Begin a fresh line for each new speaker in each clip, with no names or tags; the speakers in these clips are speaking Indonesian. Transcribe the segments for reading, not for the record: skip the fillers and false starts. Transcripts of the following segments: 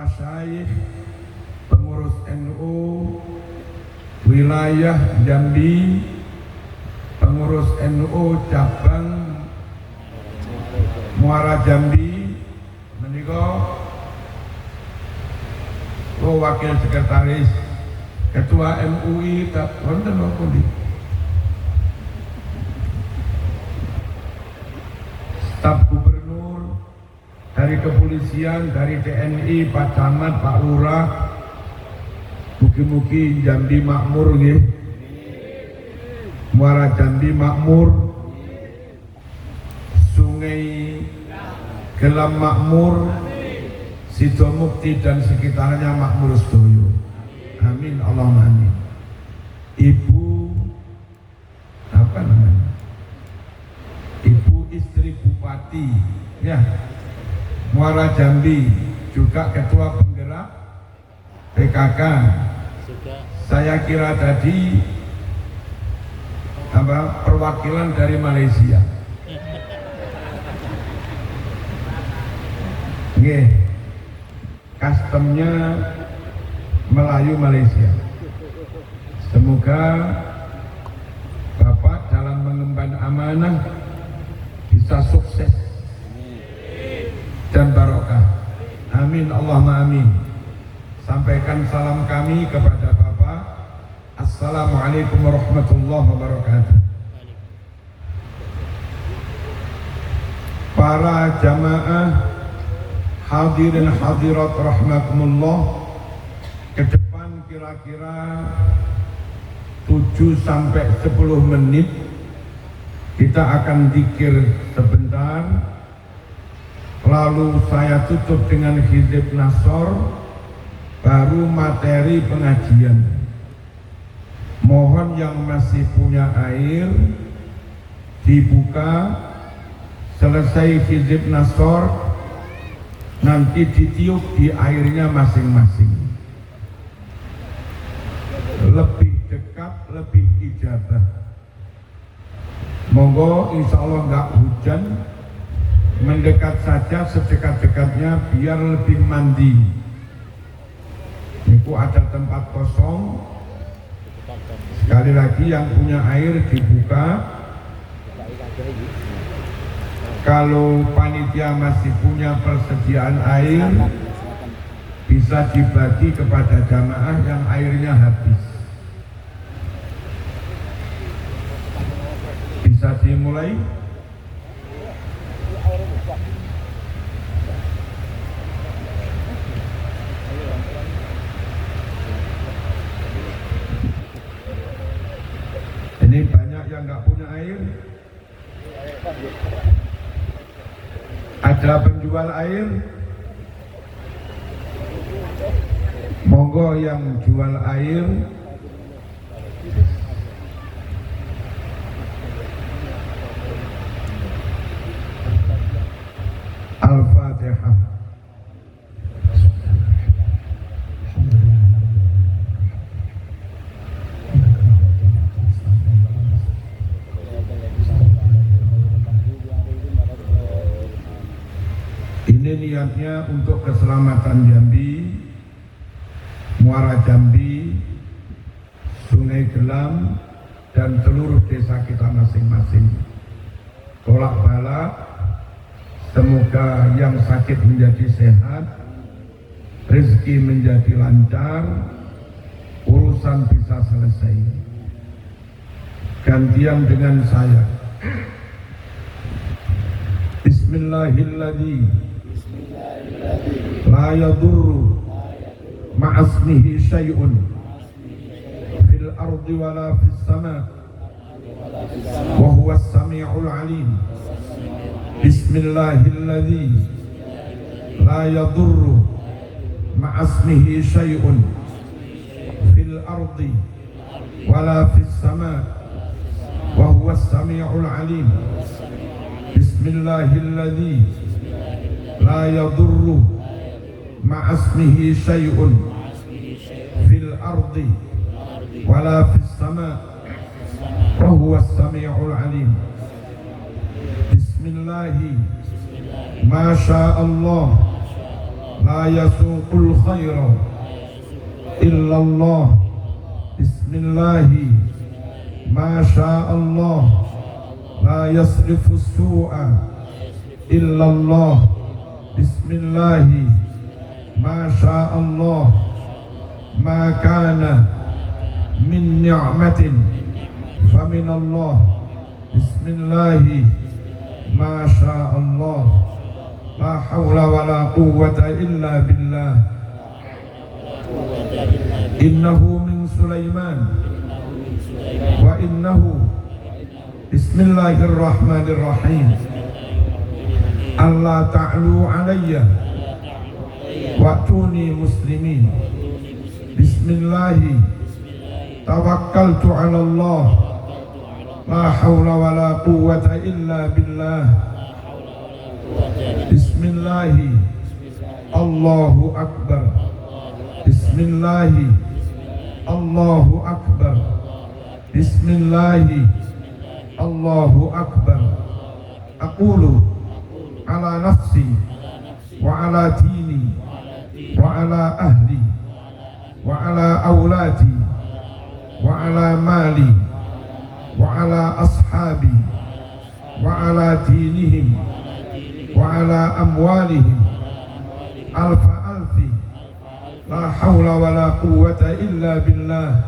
masyayikh, pengurus NU wilayah Jambi, pengurus NU cabang Muara Jambi, menika wakil sekretaris ketua MUI tak wonten napa ndi staf gubernur dari kepolisian, dari TNI, Pak Camat, Pak Lurah, mugi-mugi Jambi makmur nggih, Muara Jambi makmur, Sungai Gelam makmur, Sidomukti dan sekitarnya makmur sedoyo. Amin, Allahumma amin. Ibu apa namanya? Ibu istri bupati ya Muara Jambi, juga ketua penggerak PKK. Saya kira tadi perwakilan dari Malaysia. Nggih, customnya Melayu Malaysia. Semoga Bapak dalam mengemban amanah bisa sukses dan barokah. Amin, Allahumma amin. Sampaikan salam kami kepada Bapak. Assalamualaikum warahmatullahi wabarakatuh. Para jamaah hadirin hadirat rahmatullah, ke depan kira-kira 7 sampai 10 menit kita akan zikir sebentar, lalu saya tutup dengan hizib nasor, baru materi pengajian. Mohon yang masih punya air dibuka, selesai hizib nasor nanti ditiup di airnya masing-masing. Lebih dekat, lebih ijabah. Monggo insya Allah nggak hujan, mendekat saja sedekat-dekatnya biar lebih mandi. Itu ada tempat kosong. Sekali lagi yang punya air dibuka. Kalau panitia masih punya persediaan air, bisa dibagi kepada jamaah yang airnya habis. Bisa dimulai. Ini banyak yang nggak punya air. Ada penjual air, monggo yang jual air. Al-Fatihah. Ini niatnya untuk keselamatan Jambi, Muara Jambi, Sungai Gelam, dan seluruh desa kita masing-masing. Tolak balak, semoga yang sakit menjadi sehat, rezeki menjadi lancar, urusan bisa selesai. Gantian dengan saya. Bismillahirrahmanirrahim. La yadurru ma'asmihi syai'un fil ardi wala fis sama wa huwa as-sami'ul alim. Bismillahirrahmanirrahim. La yadurru ma'asmihi syai'un fil ardi wala fis sama wa huwa as-sami'ul alim. Bismillahirrahmanirrahim. La yadurru ma'asmihi syai'un fil ardi wala fis sama wa huwa as-sami'ul alim. Bismillahi ma sya Allah لا يسوق الخير إلا الله بسم الله ما شاء الله لا يصرف السوء إلا الله بسم الله ما شاء الله ما كان من نعمة فمن الله بسم الله ما شاء الله لا حول ولا قوة إلا بالله إنه من سليمان وإنه بسم الله الرحمن الرحيم ألا تعلوا علي وأتوني مسلمين بسم الله توكلت على الله لا حول ولا قوة إلا بالله بسم الله الله أكبر بسم الله الله أكبر بسم الله الله أكبر أقول على نفسي وعلى ديني وعلى أهلي وعلى أولادي وعلى مالي وعلى أصحابي وعلى دينهم وعلى أموالهم ألف ألف لا حول ولا قوة إلا بالله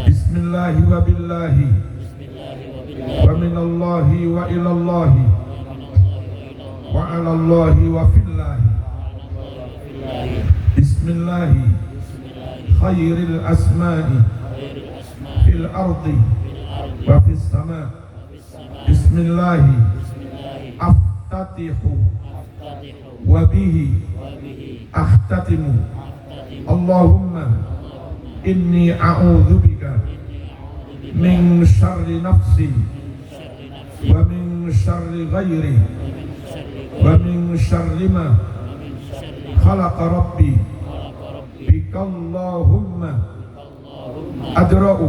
بسم الله وبالله ومن الله وإلى الله وعلى الله وفي الله بسم الله خير الأسماء في الأرض وفي السماء بسم الله أفتتح وبه أختتم اللهم إني أعوذ بك من شر نفسي ومن شر غيري ومن شر ما خلق ربي بك اللهم أدرأ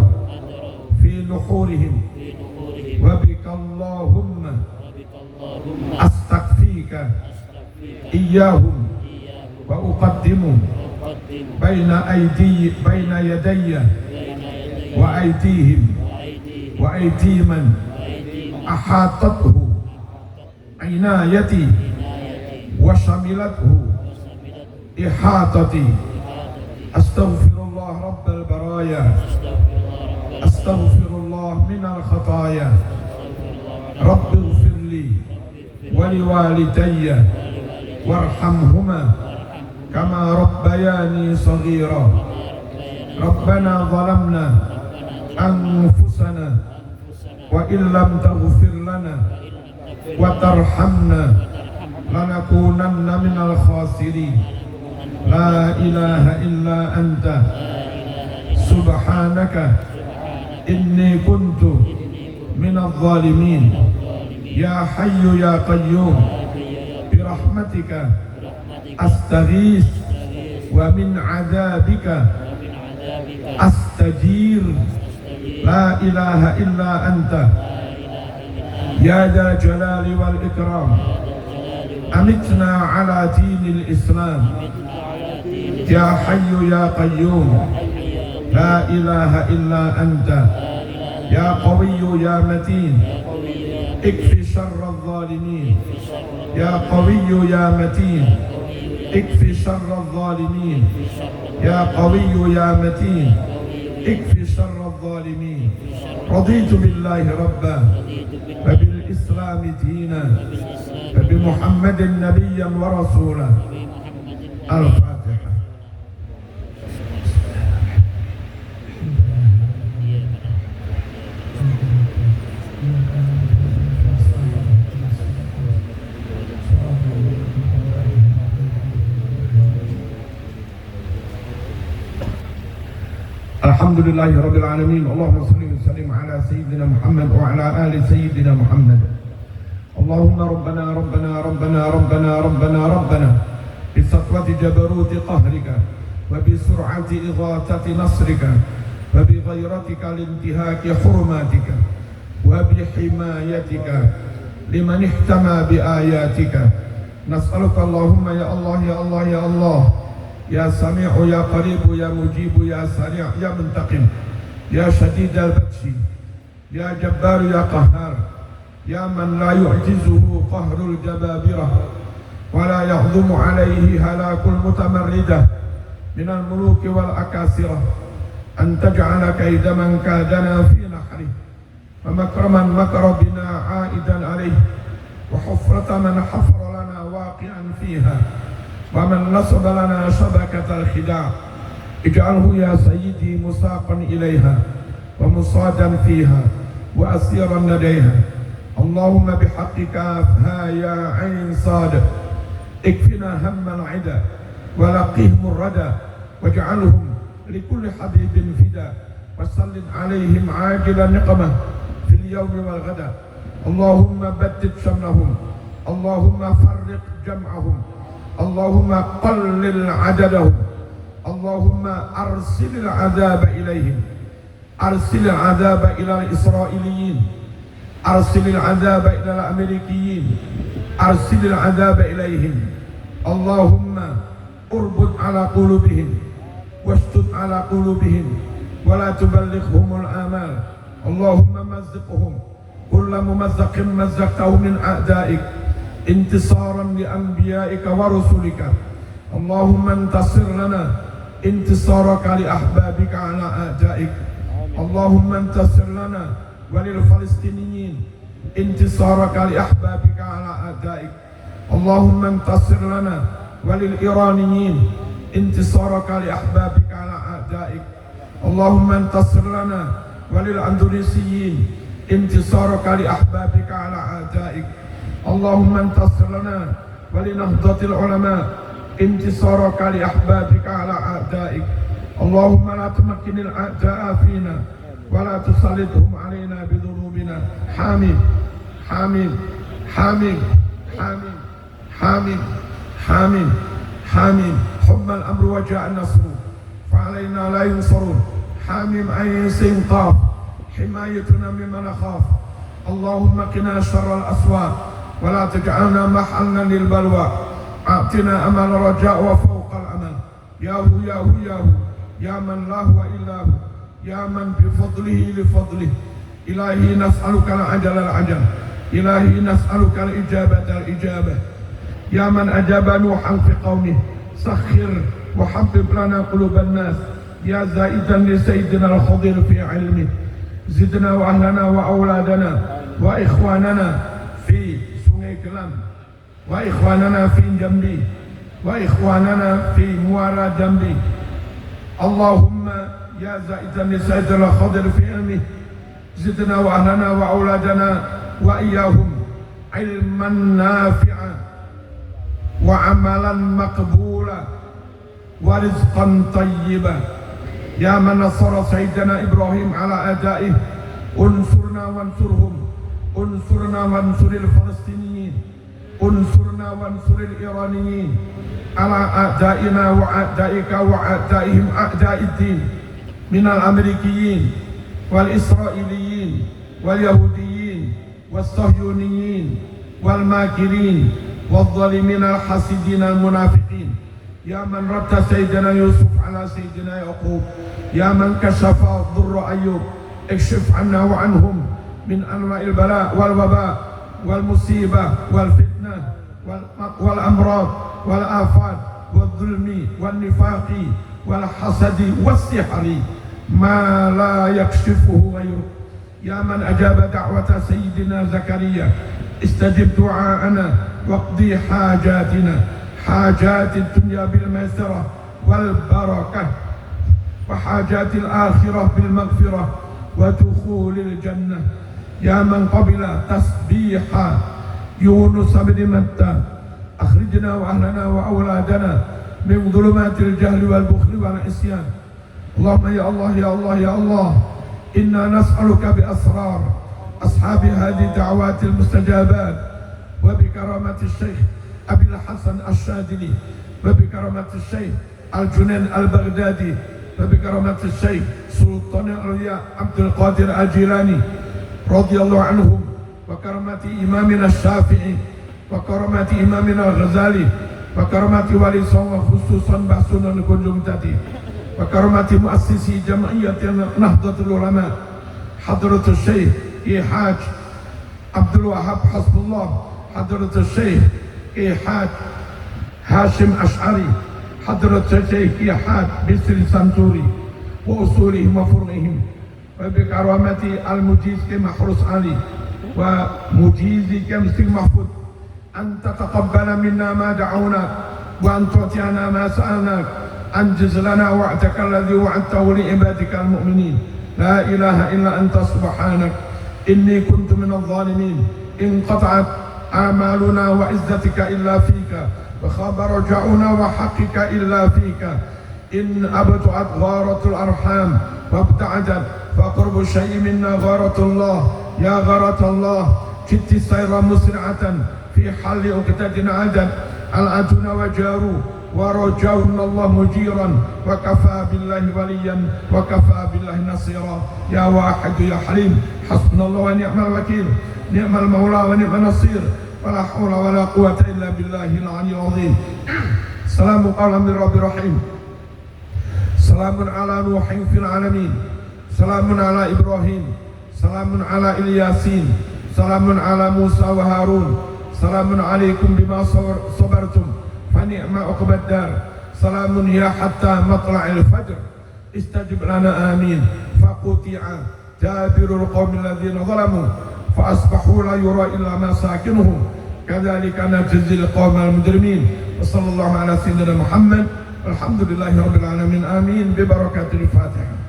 في نحورهم وبك اللهم أستكفيك إياهم وأقدم بين يدي وأيديهم وأيدي من أحاطته عنايتي وشملته إحاطتي أستغفر الله رب البرايا أستغفر الله من الخطايا رب اغفر لي ولوالدي وارحمهما كما ربياني صغيرا ربنا ظلمنا أنفسنا وإن لم تغفر لنا وترحمنا لنكونن من الخاسرين لا إله إلا أنت سبحانك إني كنت من الظالمين يا حي يا قيوم برحمتك أستغيث ومن عذابك أستجير لا إله إلا أنت يا ذا الجلال والإكرام أمتنا على دين الإسلام يا حي يا قيوم لا إله إلا أنت يا قوي يا متين اكفي شر الظالمين يا قوي يا متين اكفي شر الظالمين يا قوي يا متين اكفي شر الظالمين رضيت بالله ربا وبالإسلام دينا وبمحمد نبيا ورسولا الفاتحة. Alhamdulillahi Rabbil Alamin. Allahumma salli wa sallim ala Sayyidina Muhammad wa ala ali Sayyidina Muhammad. Allahumma Rabbana Rabbana Rabbana Rabbana Rabbana Rabbana bisatwati jabaruti qahrika wa bisur'ati ighatati nasrika wa bi ghairatika lintihaki hurumatika wa bi himayatika liman ihtama bi ayatika نسألك اللهم يا الله يا الله يا الله يا سميع يا قريب يا مجيب يا سريع يا منتقم يا شديد البطش يا جبار يا قهار يا من لا يعجزه قهر الجبابرة ولا يعظم عليه هلاك المتمردة من الملوك والأكاسرة أن تجعل كيد من كادنا في نحره ومكر من مكر بنا عائدا عليه وحفرة من حفر لنا واقعا فيها ومن نصب لنا شبكة الخداع اجعله يا سيدي مساقا إليها ومصادا فيها وأسيرا لديها اللهم بحق كافها يا عين صاد اكفنا هم العدا ولقهم الردى واجعلهم لكل حبيب فدا وسلط عليهم عاجل نقمة في اليوم والغدا اللهم بدد شملهم اللهم فرق جمعهم اللهم قلل عددهم اللهم أرسل العذاب إليهم أرسل العذاب إلى الإسرائيليين أرسل العذاب إلى الأمريكيين أرسل العذاب إليهم اللهم اربط على قلوبهم واشتد على قلوبهم ولا تبلغهم الآمال اللهم مزقهم كل ممزق مزقته من أعدائك انتصارا لأنبيائك ورسلك اللهم انتصر لنا انتصارك لأحبابك على أعدائك اللهم انتصر لنا وللفلسطينيين انتصارك لأحبابك على أعدائك اللهم انتصر لنا وللإيرانيين انتصارك لأحبابك على أعدائك اللهم انتصر لنا وللأندونيسيين انتصارك لأحبابك على أعدائك اللهم انتصر لنا ولنهضة العلماء انتصارك لأحبابك على أعدائك اللهم لا تمكن الأعداء فينا ولا تسلطهم علينا بذنوبنا حامين حامين حامين حامين حامين حامين حامين حم الأمر وجاء النصر فعلينا لا ينصرون حاميم عين سين قاف حمايتنا مما نخاف اللهم قنا شر الأسواق ولا تجعلنا محلا للبلوى أعطنا أمل رجاء وفوق الأمل يا هو يا هو يا هو يا من لا هو إلا هو يا من بفضله لفضله إلهي نسألك العجل العجل إلهي نسألك الإجابة الإجابة يا من أجاب نوحا في قومه سخر وحبب لنا قلوب الناس يا زائدا لسيدنا الخضر في علمه زدنا وأهلنا وأولادنا وإخواننا في سنغي كلام وإخواننا في جنبي وإخواننا في موارى جنبي اللهم يا زائدا لسيدنا الخضر في علمه زدنا وأهلنا وأولادنا وإياهم علما نافعا وعملا مقبولا ورزقا طيبا يا من نصر سيدنا إبراهيم على أعدائه انصرنا وانصرهم انصرنا وانصر الفلسطينيين انصرنا وانصر الإيرانيين على أعدائنا وأعدائك وأعدائهم أعداء الدين من الأمريكيين والإسرائيليين واليهوديين والصهيونيين والماكرين والظالمين الحاسدين المنافقين يا من رد سيدنا يوسف على سيدنا يعقوب يا من كشف ضر أيوب اكشف عنا وعنهم من أنواع البلاء والوباء والمصيبة والفتنة والأمراض والآفات والظلم والنفاق والحسد والسحر ما لا يكشفه غيره يا من أجاب دعوة سيدنا زكريا استجب دعاءنا واقضي حاجاتنا حاجات الدنيا بالميسرة والبركة وحاجات الآخرة بالمغفرة ودخول الجنة يا من قبل تسبيح يونس بن متى أخرجنا وأهلنا وأولادنا من ظلمات الجهل والبخل والعصيان اللهم يا الله يا الله يا الله إنا نسألك بأسرار أصحاب هذه الدعوات المستجابات وبكرامة الشيخ أبي الحسن الشاذلي وبكرامة الشيخ الجنين البغدادي وبكرامة الشيخ سلطان الأولياء عبد القادر الجيلاني رضي الله عنهم وكرامة إمامنا الشافعي wa karamati imamina Ghazali wa karamati wali songo khususan Basunan Kunjung Jati wa karamati muassisi jam'iyyat Nahdlatul Ulama Hadratus Syekh Ihaj Abdul Wahab Hasbullah Hadratus Syekh Ihaj Hashim Ash'ari Hadratus Syekh Ihaj Bisri Santuri wa usulihim wa fur'ihim wa bikaramati al-mujiz ke Mahrus Ali wa mujizi ke Mesti Mahfud an tataqabbala minna ma da'una wa an tu'tiana ma sa'alnak anjiz lana wa'daka alladhi wa'adtahu li ibadika al-mu'minin la ilaha illa anta subhanak inni kuntu minadh dhalimin in qata'at amaluna wa izzatika illa fika wa khaba raja'una wa haqqika illa fika in abta'at gharatul arham wa abta'adat fa qurbu syai'in minna gharatullah ya gharatullah jitti sayra musri'atan fi halli uqtadin adan al-aduna wa jaru wa rajawna Allah mujiran wa kafa billahi waliyan wa kafa billahi nasira ya wahid ya halim hasbunallahu wa ni'mal wakil ni'mal maula wa ni'man nasir wa la hawla wa la quwwata illa billahi al-'aliyyil 'azim. Salamun qawlan min rabbir rahim. Salamun ala Nuhin fil alamin. Salamun ala Ibrahim. Salamun ala Ilyasin. Salamun ala Musa wa Harun. Salamun alaikum bima sabartum fa ni'ma uqbad dar. Salamun ya hatta matla'il fajr. Istajib lana amin. Faquti'a dabirul qawmil ladzina zalamu fa asbahu la yura illa masakinuhum. Kadzalika najzil qawmal mujrimin. Wa sallallahu ala sayyidina Muhammad. Alhamdulillahi rabbil alamin. Amin bi barakatil Fatihah.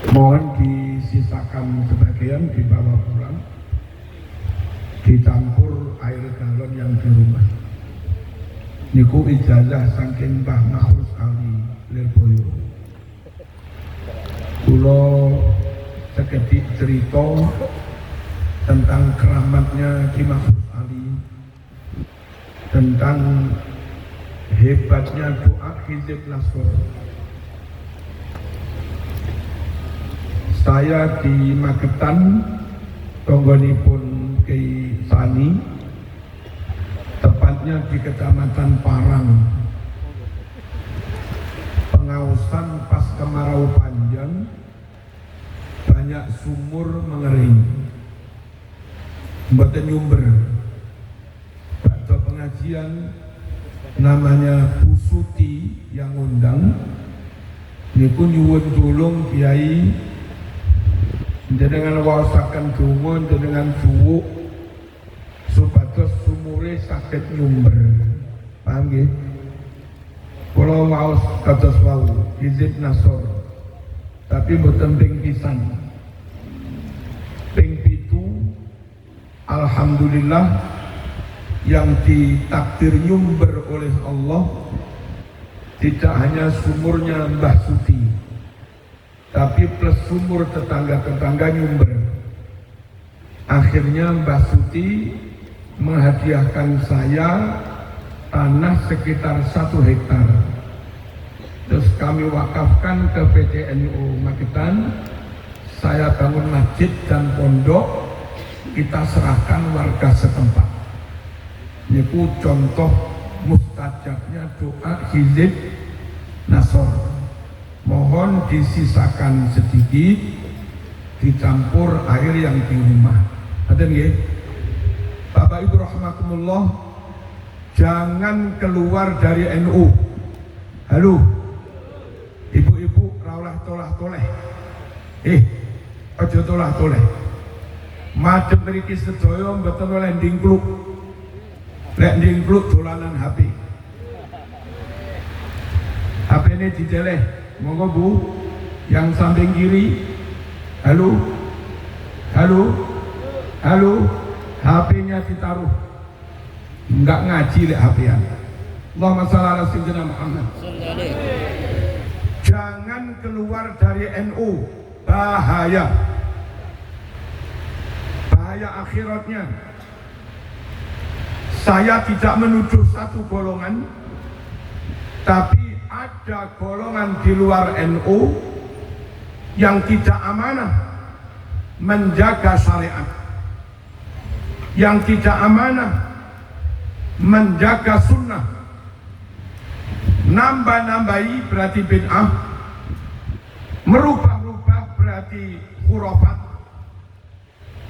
Mohon disisakan sebagian dibawa pulang, dicampur air galon yang di rumah. Niku ijazah saking Mbah Mahrus Ali Lirboyo. Kula sekedhik cerita tentang keramatnya Ki Mahrus Ali, tentang hebatnya doa Hizib Nasr. Saya di Magetan, tonggonipun Ki Sani, tepatnya di Kecamatan Parang. Pengawasan pas kemarau panjang, banyak sumur mengering, mboten nyumber. Bakda pengajian namanya Bu Suti yang undang, niku nyuwun tulung Kiai jenengan waosaken donga jenengan suwuk supados sumure saged nyumber. Paham nggih? Kula waos kados wau Hizib Nasr. Tapi mboten ping pisan. Ping 7 alhamdulillah yang ditakdir nyumber oleh Allah tidak hanya sumurnya Mbah Suti, tapi plus sumur tetangga-tetangga nyumber. Akhirnya Mbah Suti menghadiahkan saya tanah sekitar 1 hektar. Terus kami wakafkan ke PCNU Magetan. Saya bangun masjid dan pondok, kita serahkan warga setempat. Ini contoh mustajabnya doa Hizib Nasr. Mohon disisakan sedikit, dicampur air yang di rumah. Ada nggih? Bapak Ibu rahimakumullah, jangan keluar dari NU. Halo, ibu-ibu raulah tolah-toleh. Aja tolah-toleh. Madhep mriki sedaya mboten oleh ndingkluk. Lek ndingkluk dolanan HP. HP ini dideleh. Monggo Bu, yang samping kiri. Halo, halo, halo. HP-nya ditaruh. Enggak ngaji lek HP-an. Allahumma shalli ala sayyidina Muhammad. jangan keluar dari NU, bahaya akhiratnya. Saya tidak menuduh satu golongan, tapi ada golongan di luar NU yang tidak amanah menjaga syariat, yang tidak amanah menjaga sunnah. Nambah-nambahi berarti bid'ah, merubah-rubah berarti khurafat,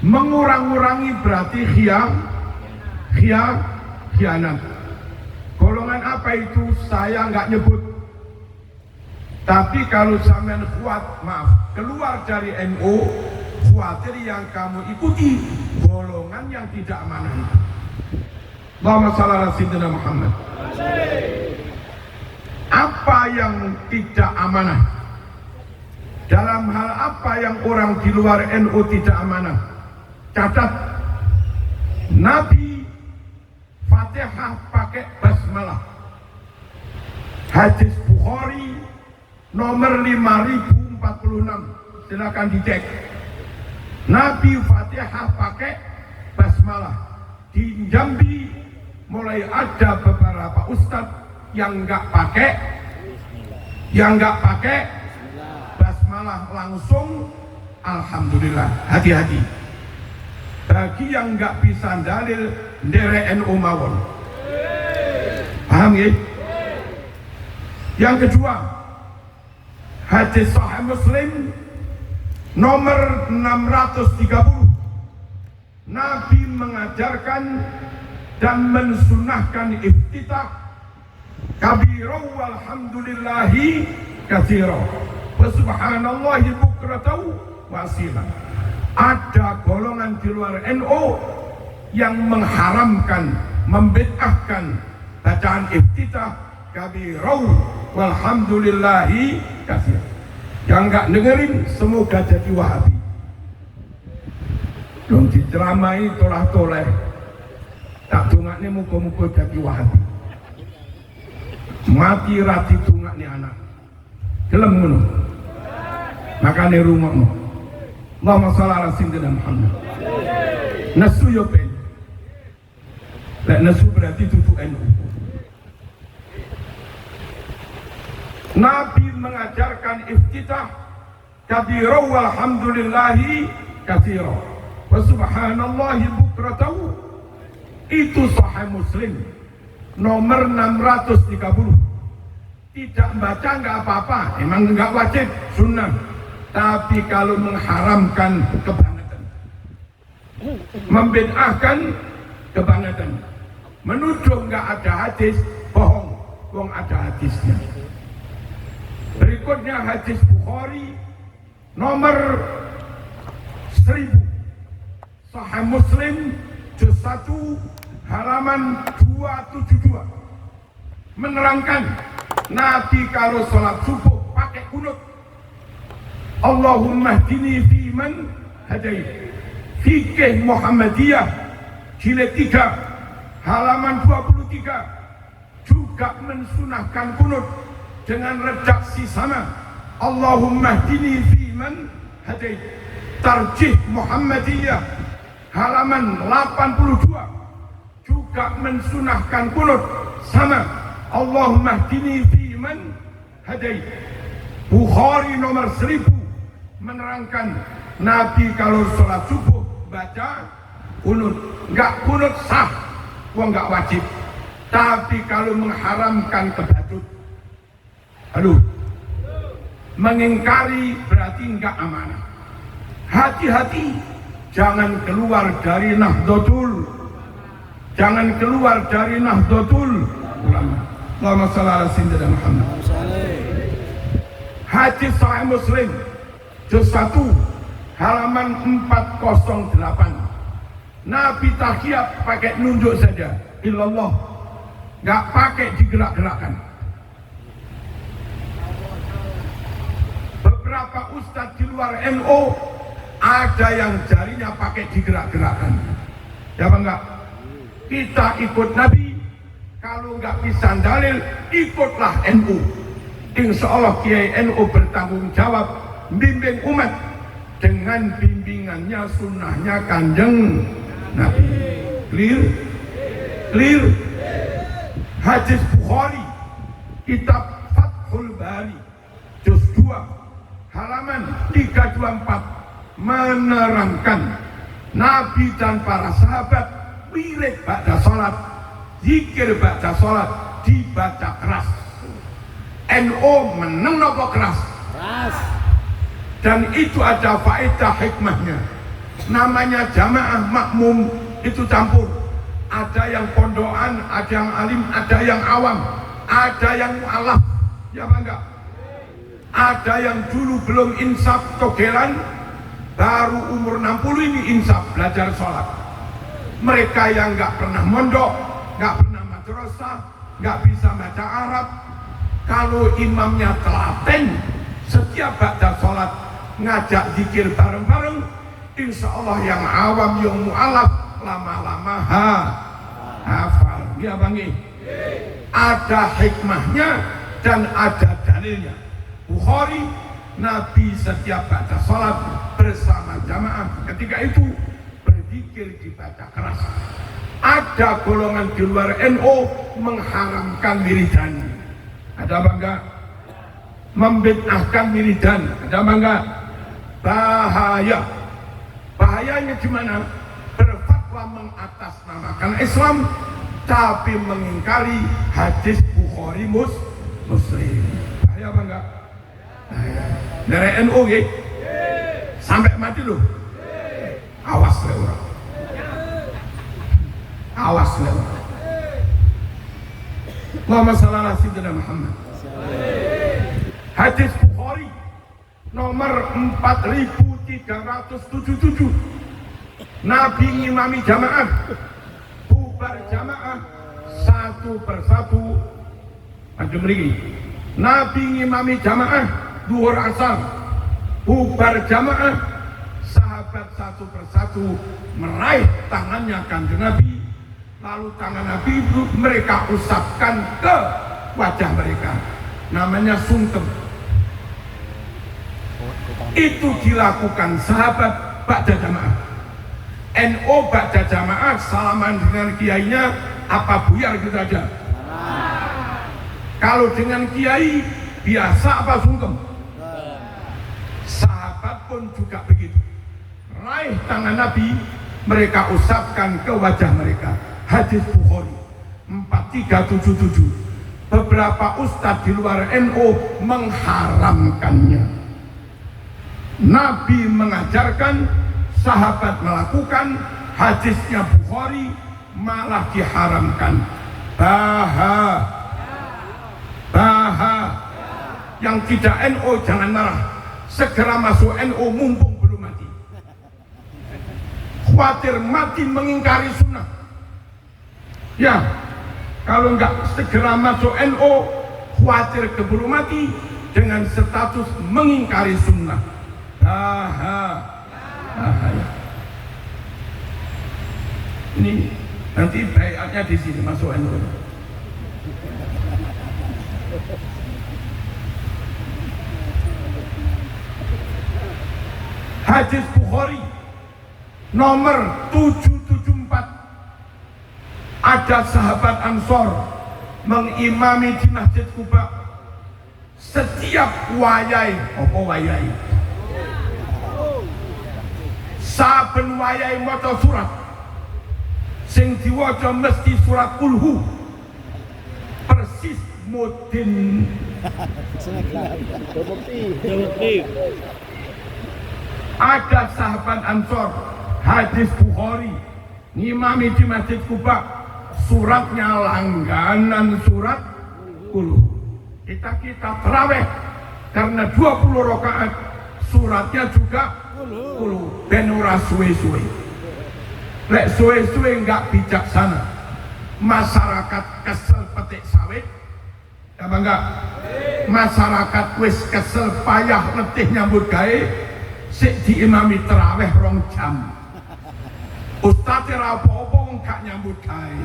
mengurang-urangi berarti khianat. Golongan apa itu saya nggak nyebut, tapi kalau sampean kuat, maaf, keluar dari NU, khawatir yang kamu ikuti golongan yang tidak amanah itu. Allahumma shalli ala sayyidina Muhammad. Apa yang tidak amanah? Dalam hal apa yang orang di luar NU tidak amanah? Catat, Nabi Fatihah pakai basmalah. Hadis Bukhari nomor 5046, silakan dicek. Nabi Fatihah pakai basmalah. Di Jambi mulai ada beberapa ustadz yang nggak pakai basmalah langsung. Alhamdulillah, hati-hati. Bagi yang nggak bisa dalil ndere NU mawon, paham ya? Yang kedua, hadis Sahih Muslim nomor 630, Nabi mengajarkan dan mensunahkan iftitah kabiro walhamdulillahi katsiro wa subhanallahi bukratan wa asila. Ada golongan di luar NU yang mengharamkan, membid'ahkan bacaan iftitah kabiro walhamdulillahi katsiro. Yang enggak dengerin semoga jadi Wahabi. Dong diceramai tolah-toleh, tak dongakne muga-muga jadi Wahabi. Mati rati dongakne anak. Gelem ngono. Makane rungokno. Allahumma shalli ala sayyidina Muhammad. Nasu yo ben. Lek nasu berarti tutu NU. Nabi mengajarkan iftitah kabira walhamdulillahi katsira wa subhanallahi bukratan. Itu Sahih Muslim nomor 630. Tidak baca nggak apa-apa, emang nggak wajib, sunnah. Tapi kalau mengharamkan kebangetan, membid'ahkan kebangetan, menuduh nggak ada hadis, bohong, bohong ada hadisnya. Berikutnya hadis Bukhari nomor 1000, Sahih Muslim juz 1 halaman 272, menerangkan Nabi kalau sholat subuh pakai kunut. Allahumma hdini fi man hadait. Fikih Muhammadiyah jilid 3 halaman 23 juga mensunahkan kunut dengan redaksi sama. Allahumma hdini fi man hadait. Tarjih Muhammadiyah halaman 82 juga mensunahkan kunut sama. Allahumma hdini fi man hadait. Bukhari nomor 1000 menerangkan Nabi kalau sholat subuh baca kunut. Enggak kunut sah, enggak wajib. Tapi kalau mengharamkan kebadut, aduh, mengingkari berarti enggak amanah. Hati-hati, jangan keluar dari Nahdlatul, jangan keluar dari Nahdlatul Ulama. Allahumma shalli ala sayyidina Muhammad. Hadis Sahih Muslim juz 1 halaman 408. Nabi tahiyat pakai nunjuk saja, illallah, nggak pakai digerak-gerakkan. Beberapa ustadz di luar NU ada yang jarinya pakai digerak-gerakkan. Ya enggak? Kita ikut Nabi. Kalau nggak bisa dalil, ikutlah NU. Insya Allah Kiai NU bertanggung jawab bimbing umat dengan bimbingannya, sunnahnya Kanjeng Nabi. Clear? Clear? Hadis Bukhari, kitab Fathul Bari, juz 2, halaman 324 menerangkan Nabi dan para sahabat wirid ba'da salat, zikir ba'da salat dibaca keras. NU meneng nopo keras? Keras. Dan itu ada faedah hikmahnya. Namanya jamaah makmum itu campur. Ada yang pondokan, ada yang alim, ada yang awam, ada yang mu'alaf, ya apa enggak? Ada yang dulu belum insaf togelan, baru umur 60 ini insaf belajar sholat. Mereka yang enggak pernah mondok, enggak pernah madrasah, enggak bisa baca Arab, kalau imamnya telaten, setiap ba'da sholat ngajak zikir bareng-bareng, insya Allah yang awam, yang mu'alaf lama-lama hafal. Ya Bang, ada hikmahnya dan ada dalilnya. Bukhari, Nabi setiap ba'da sholat bersama jamaah ketika itu berzikir dibaca keras. Ada golongan di luar NU mengharamkan wiridan. Ada apa enggak? Membid'ahkan wiridan. Ada apa enggak? Bahaya. Bahayanya gimana? Berfatwa mengatasnamakan Islam tapi mengingkari hadis Bukhari Muslim. Bahaya apa enggak? Bahaya. Dari NU ya? Sampai mati loh. Awas lewat. Awas lewat. Allahumma shalli ala sayyidina Muhammad. Hadis Bukhari nomor 4377. Nabi ngimami jamaah, bubar jamaah satu persatu. Anjum mriki. Nabi ngimami jamaah zuhur asar, bubar jamaah, sahabat satu persatu meraih tangannya Kanjeng Nabi. Lalu tangan Nabi itu mereka usapkan ke wajah mereka, namanya sungkem. Itu dilakukan sahabat ba'da jamaah. NU ba'da jamaah salaman dengan kiainya apa buyar gitu aja. Kalau dengan kiai biasa apa sungkem. Sahabat pun juga begitu. Raih tangan Nabi, mereka usapkan ke wajah mereka. Hadis Bukhari 4377. Beberapa ustadz di luar NU mengharamkannya. Nabi mengajarkan, sahabat melakukan, hadisnya Bukhari malah diharamkan. Yang tidak NU jangan marah, segera masuk NU mumpung belum mati. Khawatir mati mengingkari sunnah. Ya, kalau enggak segera masuk NU, khawatir keburu mati dengan status mengingkari sunnah. Ini nanti bayatnya di sini masuk NU. Hadis Bukhari nomor 774. Ada sahabat Ansor mengimami di Masjid Kuba. Setiap wayai, apa wayai? Saben wayai maca surat, sing diwaca mesti surat kulhu. Persis mudin. Ada sahabat Ansor, hadis Bukhari, ngimami di Masjid Kuba, suratnya langganan surat kulhu. Kita terawih karena 20 rakaat, suratnya juga kulhu. Ben ora suwe-suwe. Lek suwe-suwe enggak bijaksana. Masyarakat kesel petik sawit, apa enggak? Masyarakat wis kesel payah letih nyambut gawe, sik diimami terawih 2 jam. Ustadz ora apa-apa gak nyambut gawe.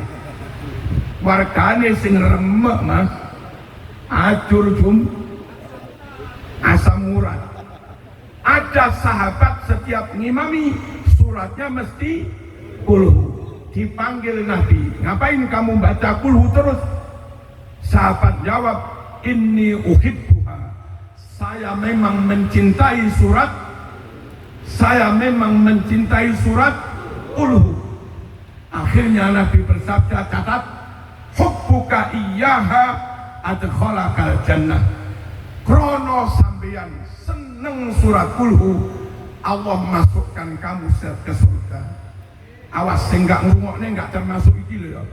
Wargane sing remek Mas. Ajur asam urat. Ada sahabat setiap ngimami suratnya mesti kulhu. Dipanggil Nabi, ngapain kamu baca kulhu terus? Sahabat jawab, inni uhibbuha. Saya memang mencintai surat. Saya memang mencintai surat kulhu. Akhirnya Nabi bersabda, catat, hubbuka iyyaha adkhalakal jannah. Krono sampeyan seneng surat kulhu, Allah masukkan kamu ke surga. Awas sing gak ngrungokne gak termasuk iki lho ya.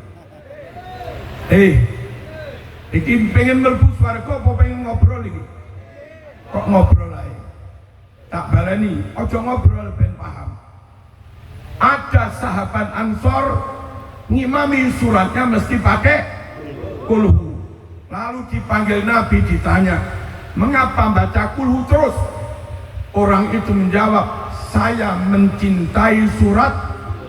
Iki pengen mlebu swarga apa pengen ngobrol iki? Kok ngobrol ae? Tak baleni, aja ngobrol ben paham. Ada sahabat Ansor ngimami suratnya mesti pakai kulhu. Lalu dipanggil Nabi, ditanya, mengapa baca kulhu terus? Orang itu menjawab, saya mencintai surat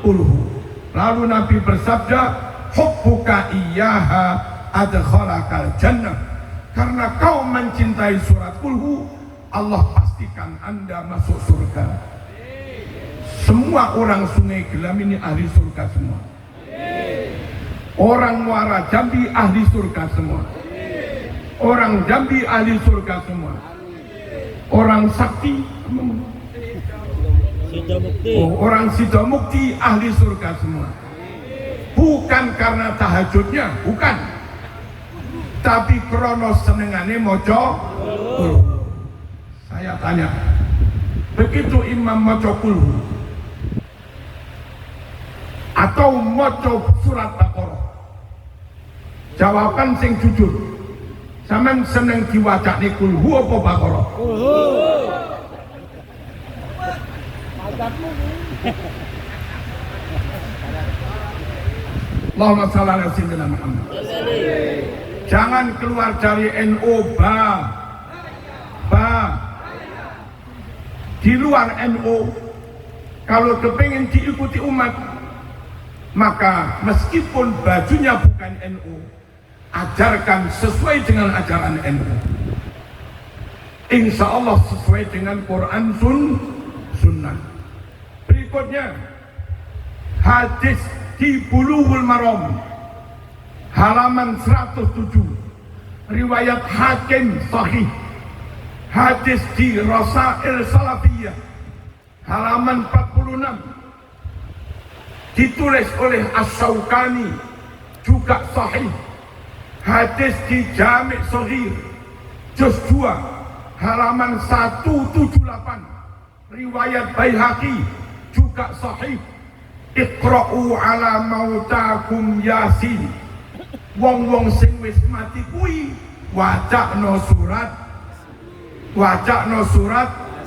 kulhu. Lalu Nabi bersabda, hubbuka iyyaha adkhalakal jannah. Karena kau mencintai surat kulhu, Allah pastikan Anda masuk surga. Semua orang Sungai Gelam ini ahli surga semua. Orang Muara Jambi ahli surga semua. Orang Jambi ahli surga semua. Orang Sakti, orang Sidomukti ahli surga semua. Bukan karena tahajudnya, bukan. Tapi krono senengane moco. Saya tanya, begitu imam moco kulhu atau moco surat Baqarah, jawaban sing jujur, sampean seneng diwacane kulhu apa Baqarah? Kulhu. Allahumma shalli ala sayyidina Muhammad. Jangan keluar dari NU ba. Di luar NU, kalau kepingin diikuti umat, maka meskipun bajunya bukan NU, ajarkan sesuai dengan ajaran NU. Insya Allah sesuai dengan Quran Sunnah. Berikutnya, hadis di Bulughul Maram halaman 107, riwayat Hakim sahih. Hadis di Rasail Salafiyah halaman 46, ditulis oleh As-Syaukani, juga sahih. Hadis di Jami' Shaghir juz 2 halaman 178, riwayat Baihaqi, juga sahih. Iqra'u ala mautakum Yasin. Wong-wong sing wis mati kuwi wacana surat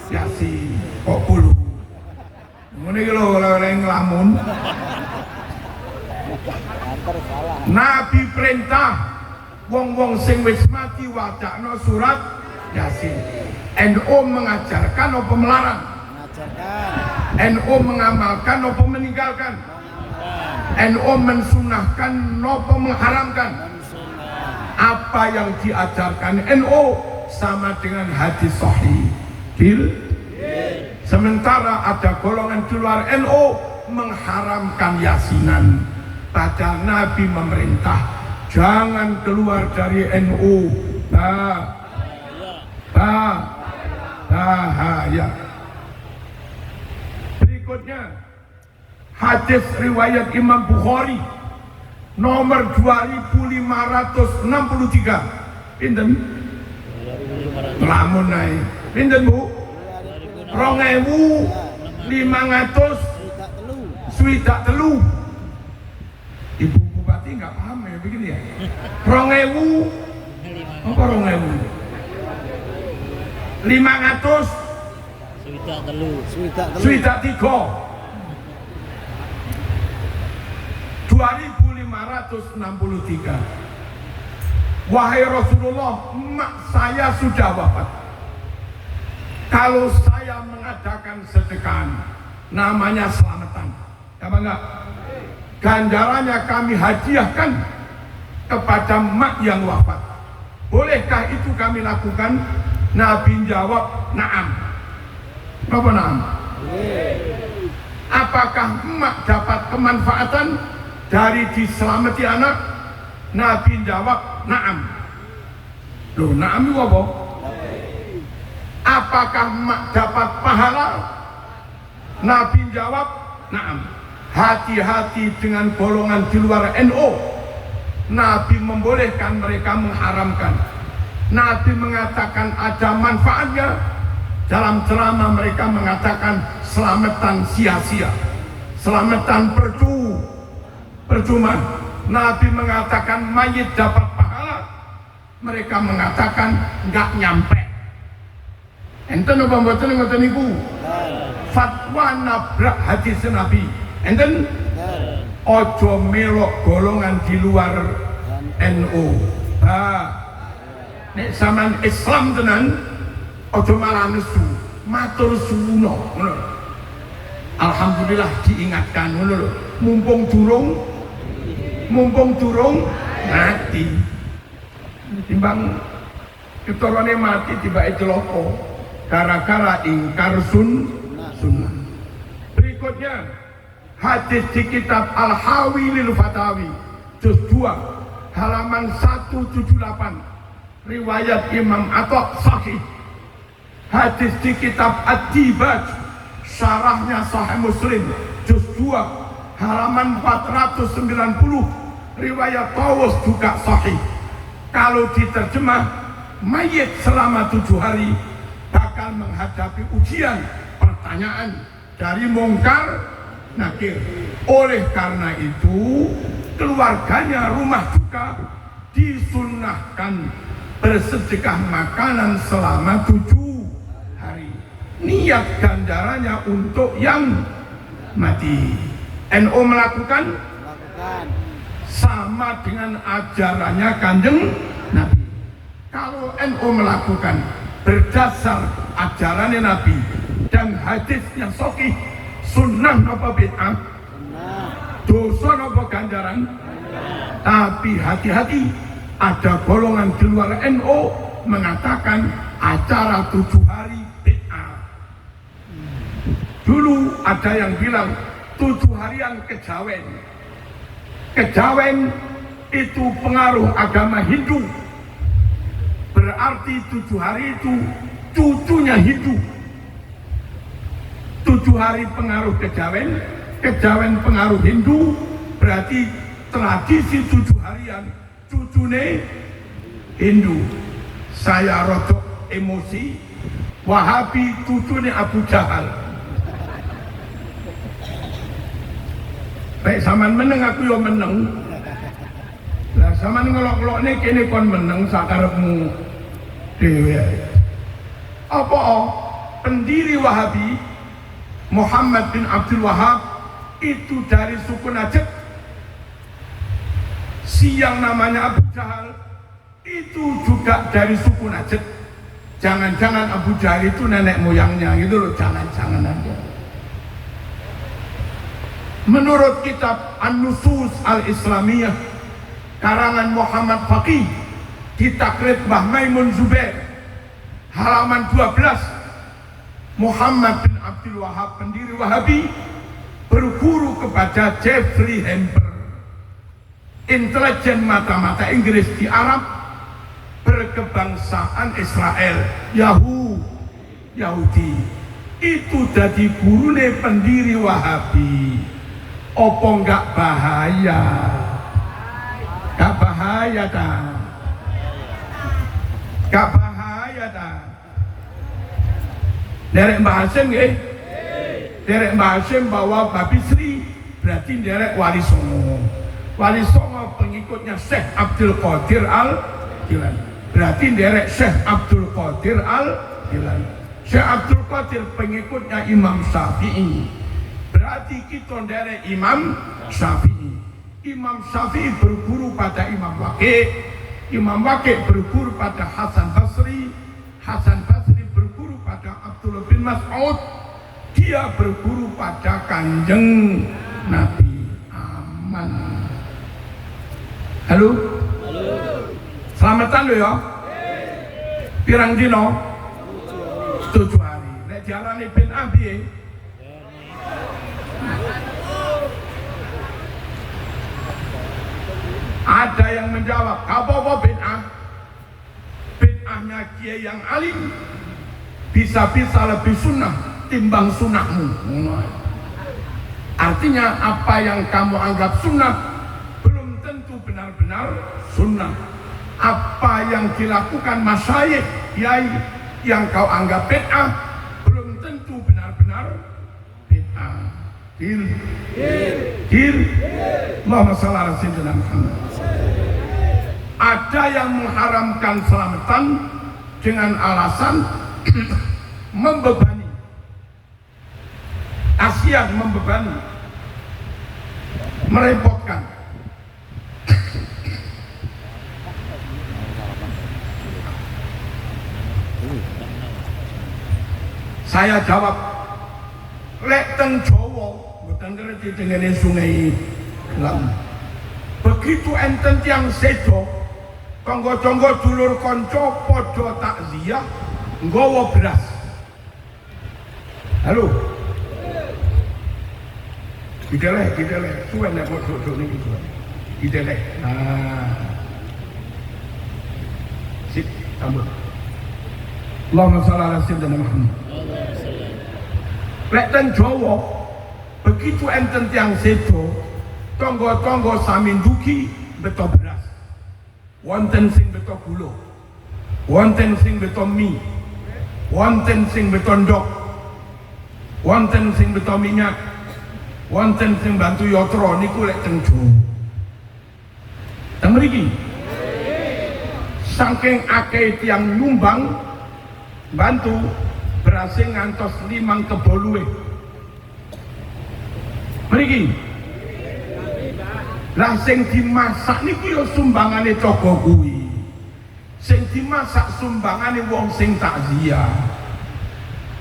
Yasin. Kok kulo ngene iki lho nglamun. Nabi perintah wong-wong sing wis mati wacana surat Yasin. NU mengajarkan apa melarang? NU mengamalkan apa meninggalkan? NU mensunahkan apa mengharamkan? Apa yang diajarkan NU sama dengan hadis sahih. Sementara ada golongan di luar NU mengharamkan yasinan. Padahal Nabi memerintah jangan keluar dari NU. Bahaya. Berikutnya hadis riwayat Imam Bukhari nomor 2563. Pinten? Lamun naik. Pinten Bu? 2563. Ibu Bupati nggak paham ya begini ya. 2000 apa 2000? 500 swidak 3 2563. Wahai Rasulullah, emak saya sudah wafat. Kalau saya mengadakan sedekah, namanya selamatan, apa enggak? Ganjarannya kami hadiahkan kepada emak yang wafat. Bolehkah itu kami lakukan? Nabi jawab, "Na'am." Apa na'am? Apakah emak dapat kemanfaatan dari diselamati anak? Nabi jawab, "Na'am." Loh, na'am itu apa? Apakah emak dapat pahala? Nabi jawab, "Na'am." Hati-hati dengan golongan di luar NU. Nabi membolehkan, mereka mengharamkan. Nabi mengatakan ada manfaatnya. Dalam ceramah mereka mengatakan selamatan sia-sia, selamatan percuma. Nabi mengatakan mayit dapat pahala, mereka mengatakan nggak nyampe. Enten apa mboten ngoten niku? Fatwa nabrak hadis Nabi. Enten ojo melok golongan di luar NU. Nek sampean Islam tenan ojo malah nesu, matur suwuna ngono. Alhamdulillah diingatkan ngono lho. Mumpung durung mati. Timbang keturane mati tibake celaka gara-gara ingkar sunnah. Berikutnya hadis di kitab Al-Hawi lil Fatawi juz 2 halaman 178 riwayat Imam Atta sahih. Hadis di kitab Ad-Dibaj syarahnya Sahih Muslim juz 2 halaman 490 riwayat Tawus juga sahih. Kalau diterjemah, mayit selama 7 hari bakal menghadapi ujian, pertanyaan dari mungkar nakir. Oleh karena itu, keluarganya rumah duka disunnahkan bersedekah makanan selama 7 hari. Niat ganjarannya untuk yang mati. NU melakukan sama dengan ajarannya Kanjeng Nabi. Kalau NU melakukan berdasar ajarannya Nabi dan hadis yang sahih, sunnah apa bid'ah? Dosa apa ganjaran? Tapi hati-hati, ada golongan di luar NU mengatakan acara 7 hari bid'ah. Dulu ada yang bilang 7 harian kejawen. Kejawen itu pengaruh agama Hindu. Berarti 7 hari itu cucunya Hindu. 7 hari pengaruh kejawen, kejawen pengaruh Hindu, berarti tradisi 7 harian cucune Hindu. Saya rodok emosi, Wahabi cucune Abu Jahal. Baik zaman meneng aku yo meneng. Lah zaman ngelok-ngelokne kene kon meneng sakarepmu dhewe. Apa pendiri Wahabi Muhammad bin Abdul Wahab itu dari suku Najd. Siang namanya Abu Jahal itu juga dari suku Najd. Jangan-jangan Abu Jahal itu nenek moyangnya gitu loh, jangan-jangan aja. Menurut kitab An-Nusus Al-Islamiyah karangan Muhammad Faqih di takrib Mbah Maimun Zubair halaman 12, Muhammad bin Abdul Wahab pendiri Wahabi berguru kepada Jeffrey Hamper, intelijen mata-mata Inggris di Arab, berkebangsaan Israel, Yahudi. Itu jadi gurune pendiri Wahabi. Opo enggak bahaya? Enggak bahaya dah. Enggak bahaya dah. Derek Mbah Hasyim nggih. Derek Mbah Hasyim bawa Babi Sri, berarti derek Wali Songo. Wali Songo pengikutnya Syekh Abdul Qadir Al-Jilani. Berarti derek Syekh Abdul Qadir Al-Jilani. Syekh Abdul Qadir pengikutnya Imam Syafi'i. Berarti kita dari Imam Syafi'i. Imam Syafi'i berguru pada Imam Waqi'. Imam Waqi' berguru pada Hasan Basri. Hasan Basri berguru pada Abdullah bin Mas'ud. Dia berguru pada Kanjeng Nabi. Aman. Halo? Selamatan lo ya. Pirang dino 7 hari. Nek diarani bid'ah piye? Ada yang menjawab, apa bid'ah? Bid'ahnya kiai yang alim bisa-bisa lebih sunnah timbang sunnahmu. Artinya apa yang kamu anggap sunnah belum tentu benar-benar sunnah. Apa yang dilakukan masyayikh kiai yang kau anggap bid'ah belum tentu benar-benar bid'ah. Allahumma shalli ala sayyidina Muhammad. Ada yang mengharamkan selamatan dengan alasan membebani, kasihan, membebani, merepotkan. Saya jawab, lek teng Jawa mboten ngerti dengene Sungai Gelam. Begitu enten tiang sedo, tonggo-tonggo dulur konco podo takziah nggawa beras. Halo. Gideleh, suwen nek podo niki suwen. Gideleh. Sip, tambah. Allahumma shalli ala sayyidina Muhammad. Lek teng Jawa, begitu enten tiang sedo, tonggo-tonggo sami ndugi beto beras. Wonten sing beto gula, wonten sing beto mie, wonten sing beto ndok, wonten sing beto minyak, wonten sing bantu yotro. Niku lek teng Jawa. Teng mriki saking akeh tiang nyumbang bantu berasing ngantos 5 kebo luwih. Mriki lah sing dimasak niku ya sumbangane toko kuwi. Sing dimasak sumbangane wong sing takziah.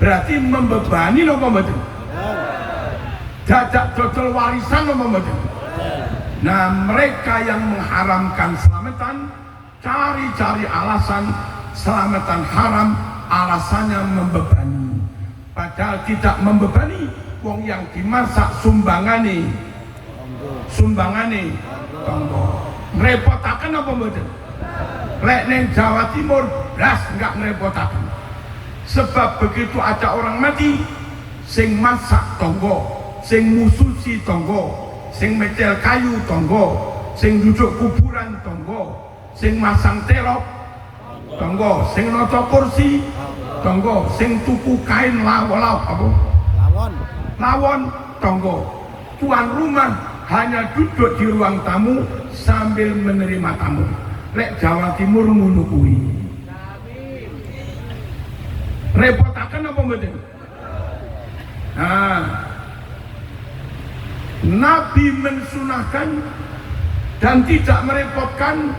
Berarti membebani lho apa mboten? Dadak dodol warisan apa mboten? Nah, mereka yang mengharamkan selamatan cari-cari alasan selamatan haram, alasannya membebani. Padahal tidak membebani, wong yang dimasak sumbangane tonggo. Ngerepotaken apa mboten? Lek ning Jawa Timur blas enggak ngerepotaken. Sebab begitu ada orang mati, sing masak tonggo, sing mususi tonggo, sing mecel kayu tonggo, sing duduk kuburan tonggo, sing masang terop tonggo, sing noto kursi tonggo, sing tuku kain lawon tonggo. Tuan rumah hanya duduk di ruang tamu sambil menerima tamu. Lek Jawa Timur ngono kuwi. Repotaken apa mboten? Nah, Nabi mensunahkan dan tidak merepotkan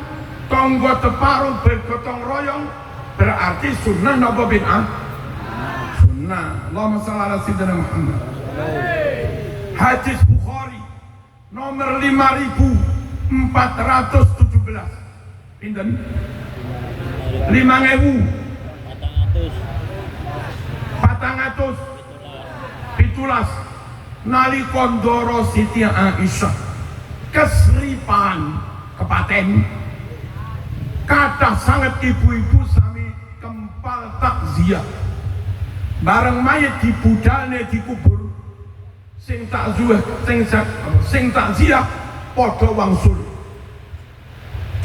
tonggo teparu bergotong royong, berarti sunnah napa bid'ah? Sunnah. Allahumma shalli ala sayyidina Muhammad. Hadis Bukhari nomor 5417. Pinten? 5417 nalika ndara Siti Aisyah kesripan kepaten, kathah sanget ibu-ibu sami kempal takziah. Bareng mayit dibudalne dikubur, sing takziah padha wangsul.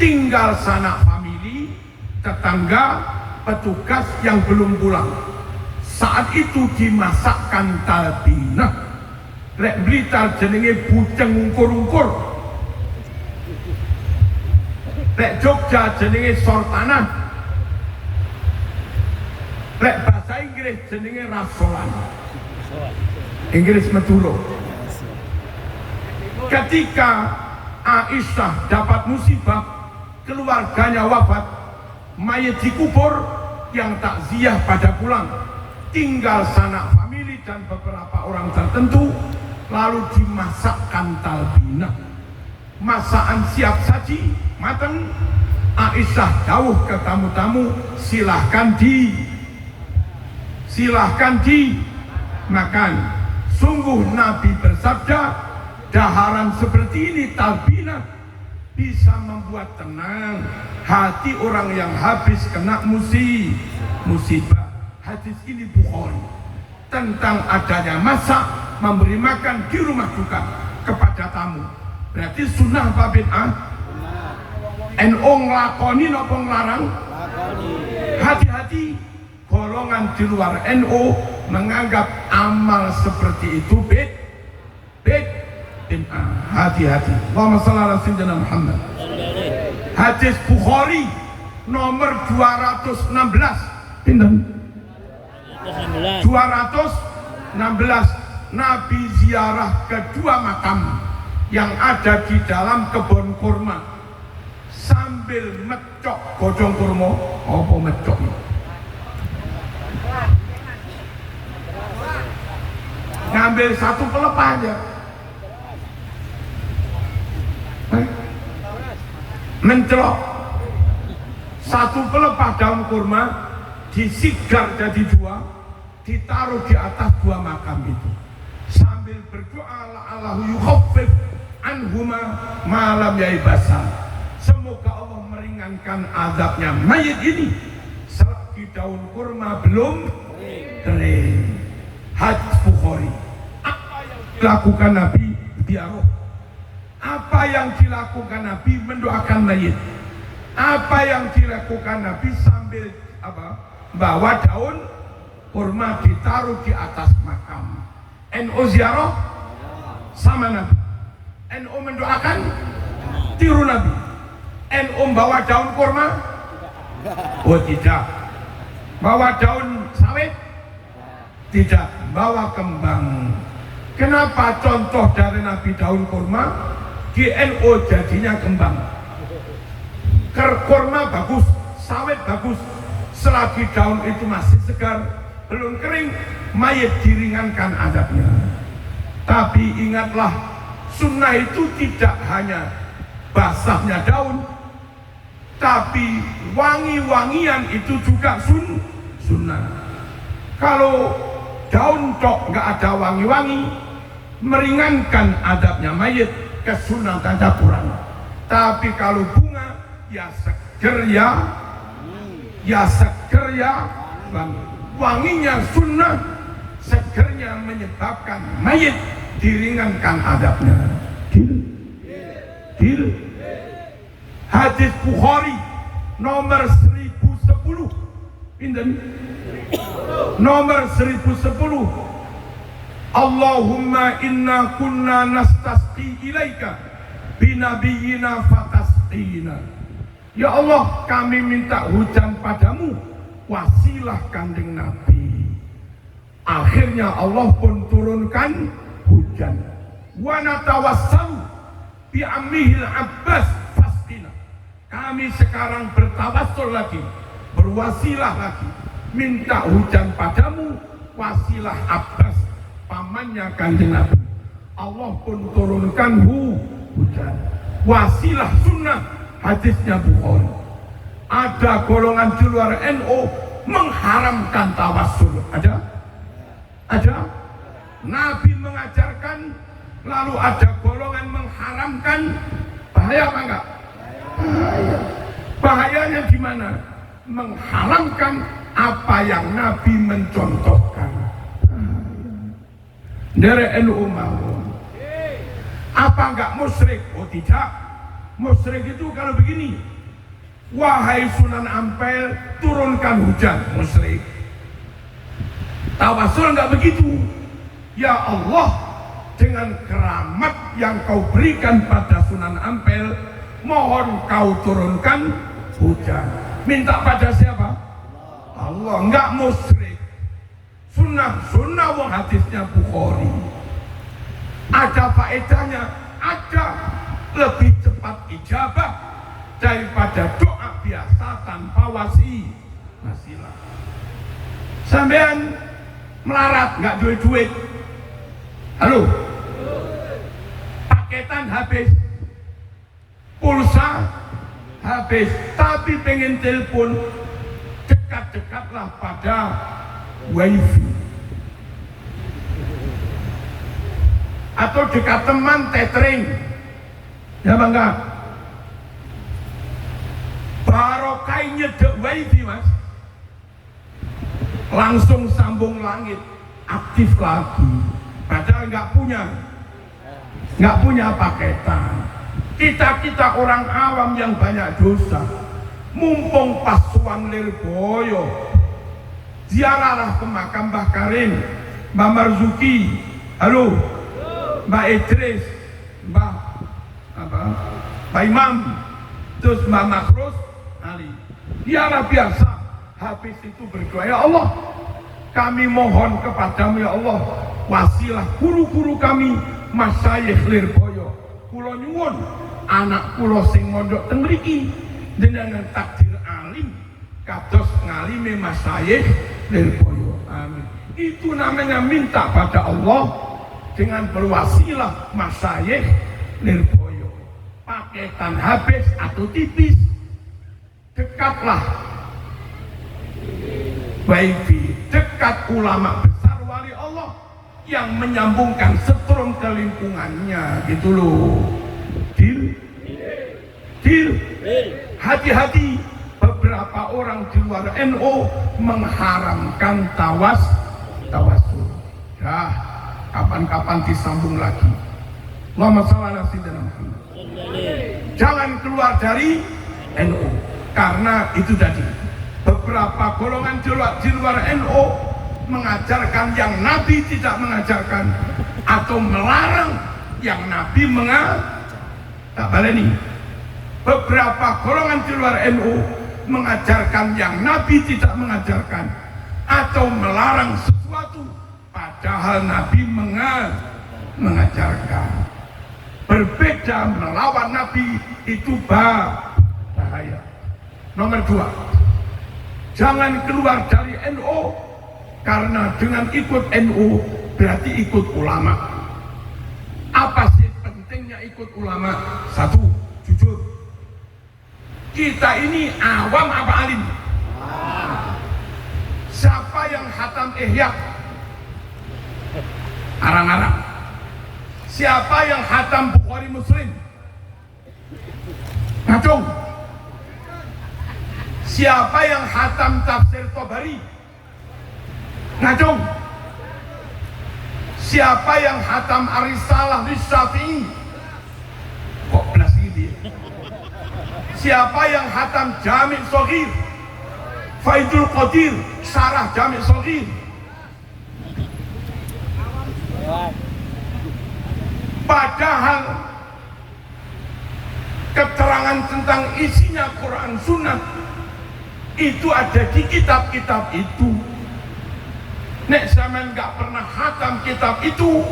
Tinggal sanak famili, tetangga, petugas yang belum pulang. Saat itu dimasakkan talbinah. Lek Blitar jenenge bujeng ungkur-ungkur. Lek Jogja jenenge sortanah. Lek bahasa Inggris jenenge rasolan. Inggris Maduro. Ketika Aisyah dapat musibah, keluarganya wafat, mayat dikubur, yang takziah pada pulang, tinggal sanak famili dan beberapa orang tertentu, lalu dimasakkan talbinah. Masakan siap saji, matang. Aisyah dawuh ke tamu-tamu, silahkan silahkan dimakan. Sungguh Nabi bersabda, daharan seperti ini talbina bisa membuat tenang hati orang yang habis kena musibah. Hadis ini Bukhari tentang adanya masak memberi makan di rumah duka kepada tamu. Berarti sunnah apa bid'ah? NU nglakoni napa nglarang? Hati-hati golongan di luar NU menganggap amal seperti itu bid'ah. Hati-hati. Allahumma shalli ala sayyidina Muhammad. Hadis Bukhari nomor 216. Pinten? 216. Nabi ziarah kedua makam yang ada di dalam kebun kurma sambil mecok godong kurma. Apa mecok? Ngambil satu pelepah aja. Mencelok satu pelepah daun kurma, disigar jadi dua, ditaruh di atas dua makam itu sambil berdoa la'allahu yukhaffif anhuma malam yaibasa. Semoga Allah meringankan azabnya mayit ini selagi daun kurma belum kering. Hadis Bukhari. Apa yang dilakukan Nabi biaroh? Apa yang dilakukan Nabi mendoakan mayit? Apa yang dilakukan Nabi sambil bawa daun kurma ditaruh di atas makam? NU ziarah sama Nabi. NU mendoakan tiru Nabi. NU bawa daun kurma? Oh tidak. Bawa daun sawit? Tidak. Bawa kembang. Kenapa contoh dari Nabi daun kurma? Di NU jadinya kembang. Kurma bagus, sawit bagus. Selagi daun itu masih segar, belum kering, mayit diringankan azabnya. Tapi ingatlah, sunnah itu tidak hanya basahnya daun, tapi wangi-wangian itu juga sunnah. Kalau daun tok nggak ada wangi-wangi, meringankan azabnya mayit, kesunatan kurang. Tapi kalau bunga ya seger ya seger ya wanginya sunnah, segernya menyebabkan mayit diringankan azabnya. Deal. Hadis Bukhari nomor 1010. Pinten? Nomor 1010. Allahumma inna kunna nastasqi ilaika binabiyina fatasqina. Ya Allah, kami minta hujan padamu, wasilah kanjeng Nabi. Akhirnya Allah pun turunkan hujan. Wa natawassalu bi ammihil Abbas fasqina. Kami sekarang bertawassul lagi, berwasilah lagi, minta hujan padamu, wasilah Abbas pamannya kanjeng Nabi. Allah pun turunkan hujan. Wasilah sunnah, hadisnya Bukhari. Ada golongan di luar NU mengharamkan tawassul. Ada? Nabi mengajarkan, lalu ada golongan mengharamkan. Bahaya apa enggak? Bahaya. Bahayanya di mana? Mengharamkan apa yang Nabi mencontohkan. Dari NU mau. Apa enggak musyrik? Oh tidak. Musyrik itu kalau begini, wahai Sunan Ampel, turunkan hujan. Musyrik. Tawasul enggak begitu. Ya Allah, dengan keramat yang kau berikan pada Sunan Ampel, mohon kau turunkan hujan. Minta pada siapa? Allah. Enggak musyrik. Sunnah wong hadisnya Bukhari. Ada faedahnya, ada. Lebih cepat ijabah daripada doa biasa tanpa wasilah. Sampean melarat nggak duit. Halo, paketan habis, pulsa habis, tapi pengen telepon, dekat-dekatlah pada wifi. Atau dekat teman tethering. Ya bangga. Barokah nyedek wifi mas. Langsung sambung langit, aktif lagi. Padahal nggak punya paketan. Kita orang awam yang banyak dosa, mumpung pas Suwan Lirboyo, ziarahlah ke makam Mbah Karim, Mbah Marzuki, halo, Mbah Idris, Mbah Imam, terus Mbah Makrus Ali. Ziarah biasa. Habis itu berdoa, ya Allah, kami mohon kepadamu ya Allah, wasilah guru-guru kami, Masyayikh Lirboyo. Kula nyuwun anak kula sing mondok teng mriki jenengan takdir alim kados ngalime Masyayikh Lirboyo. Amin. Itu namanya minta pada Allah dengan berwasilah Masyayikh Lirboyo. Paketan habis atau tipis, dekatlah wifi, dekat ulama besar wali Allah yang menyambungkan setrum ke lingkungannya, gitu loh. Deal. Hati-hati, beberapa orang di luar NU mengharamkan tawasul. Dah, kapan-kapan disambung lagi. Allahumma shalli ala sayyidina Muhammad. Jangan keluar dari NU karena itu tadi. Beberapa golongan di luar NU mengajarkan yang Nabi tidak mengajarkan atau melarang yang Nabi tak baleni. Beberapa golongan di luar NU mengajarkan yang Nabi tidak mengajarkan atau melarang sesuatu padahal Nabi mengajarkan. Berbeda melawan Nabi itu bahaya. Nomor 2, jangan keluar dari NU karena dengan ikut NU berarti ikut ulama. Apa sih pentingnya ikut ulama? 1, jujur, kita ini awam apa alim? Siapa yang khatam Ihya? Arang-arang. Siapa yang khatam Bukhari Muslim? Ngacung. Siapa yang khatam tafsir Tabari? Ngacung. Siapa yang khatam Ar-Risalah Lisyafi'i? Kok belas ini? Siapa yang khatam Jami' Shaghir? Faidul Qadir, Syarah Jami' Shaghir? Padahal keterangan tentang isinya Quran Sunnah itu ada di kitab-kitab itu. Nek zaman nggak pernah khatam kitab itu,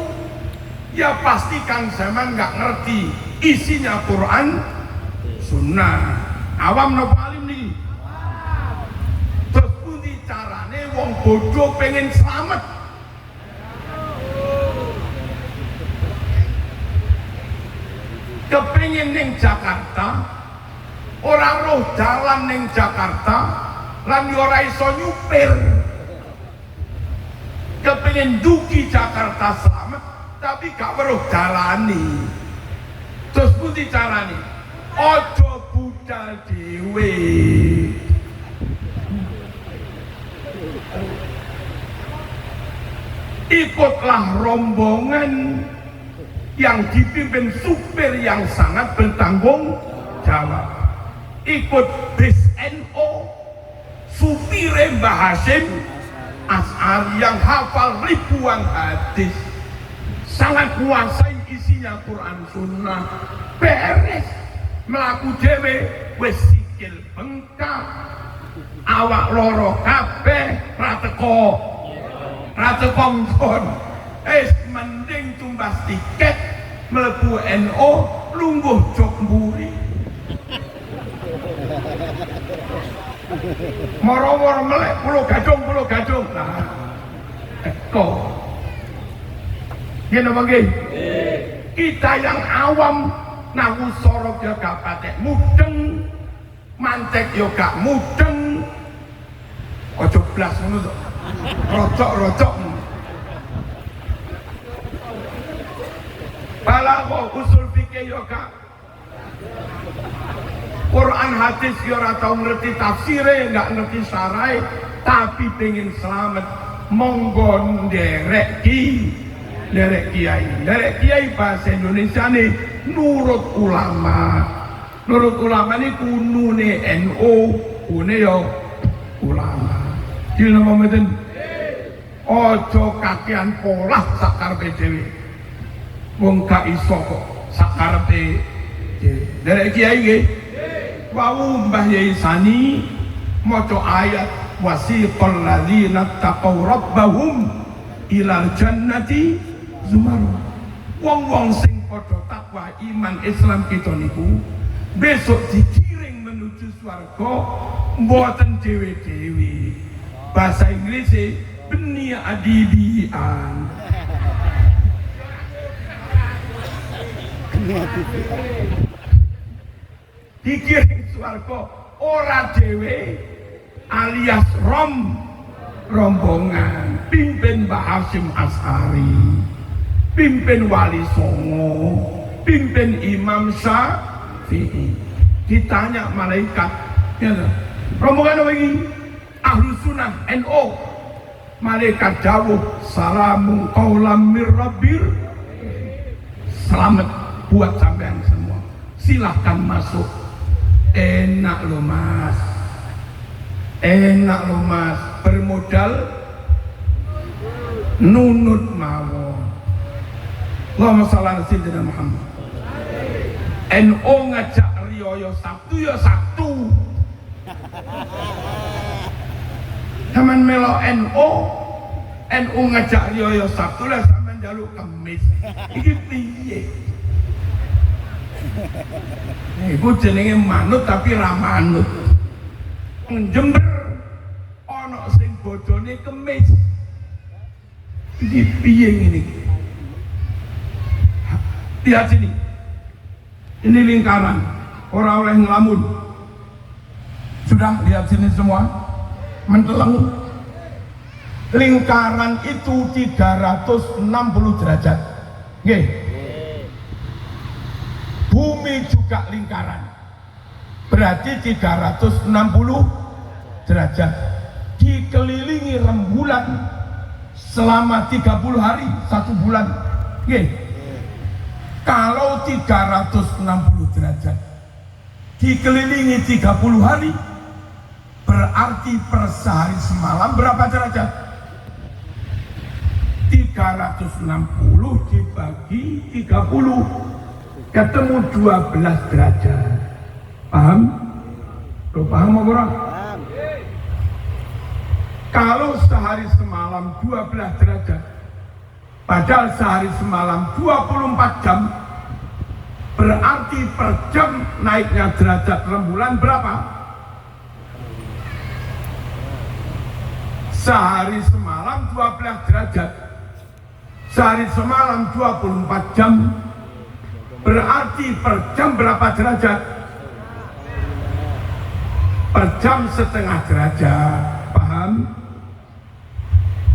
ya pastikan zaman nggak ngerti isinya Quran Sunnah. Awam nopo alim nih. Terus pundi carane wong bodoh pengen selamat? Kepengen ning Jakarta, orang roh jalan ning Jakarta, lan ora iso nyupir. Kepengen duki Jakarta selamat, tapi gak weruh jalani. Terus pundi carane? Ojo budal dhewe. Ikutlah rombongan yang dipimpin supir yang sangat bertanggung jawab. Ikut bis NU, supir Mbah Hasyim Asy'ari yang hafal ribuan hadis, sangat kuasai isinya Quran Sunnah. Beres melaku dhewe wis sikil bengkak, awak loro kabeh ra teko nggon. Mending tumbas tiket mlebu NU lungguh jok mburi. Moro-moro melek pulau gadung. Nah, kok ngene mangke. Kita yang awam nahu sorok ya gak patek mudeng, mantek ya gak mudeng. Ojo blas ngono to. rocok balaghah usul fikih yo Kak, Quran hadis yo ora tau ngerti tafsire, enggak ngerti syarae, tapi pengen selamat, monggo nderek kiai bahasa Indonesia nih nurut ulama. Nurut ulama ini kunune NU, kune yo ulama. Dina momenten ojo kakean polah sakarepe dhewe. Wong gak iso kok sakarepe dhewe. Derek kiai nggih. Wau Mbah Yai Sani maca ayat wasiqal ladzina taqaw rabbahum ilal jannati zumar. Wong-wong sing padha takwa iman Islam kita niku besok dikiring menuju swarga mboten dhewe-dhewe. Bahasa Inggris beni adibian. Dikiring swarga ora dhewe alias rombongan pimpin Mbah Hasyim Asy'ari, pimpin Wali Songo, pimpin Imam Syafi'i. Ditanya malaikat, ya, rombongan apa ini? Ahlus Sunnah NU. Malaikat jawab, salamun qaulam mir rabbir. Selamat buat sampean semua. Silahkan masuk. Enak loh mas, bermodal nunut mawon. Allahumma shalli ala sayyidina Muhammad. NU ngajak riyo Sabtu ya Sabtu. Sampeyan melo NU ngajak riyo Sabtu lah sampeyan njaluk Kemis. Iki piye? Iku jenenge manut tapi ra manut. Jember ana sing bodhone Kemis. Iki piye ngene iki? Lihat sini. Ini lingkaran, orang oleh ngelamun. Sudah lihat sini semua, menteleng. Lingkaran itu 360 derajat. Nggih. Bumi juga lingkaran. Berarti 360 derajat. Dikelilingi rembulan selama 30 hari, 1 bulan. Nggih. Kalau 360 derajat dikelilingi 30 hari, berarti per sehari semalam berapa derajat? 360 dibagi 30 ketemu 12 derajat. Paham? Lo paham apa orang? Kalau sehari semalam 12 derajat, padahal sehari semalam 24 jam, berarti per jam naiknya derajat rembulan berapa? Sehari semalam 12 derajat, sehari semalam 24 jam, berarti per jam berapa derajat? Per jam setengah derajat. Paham?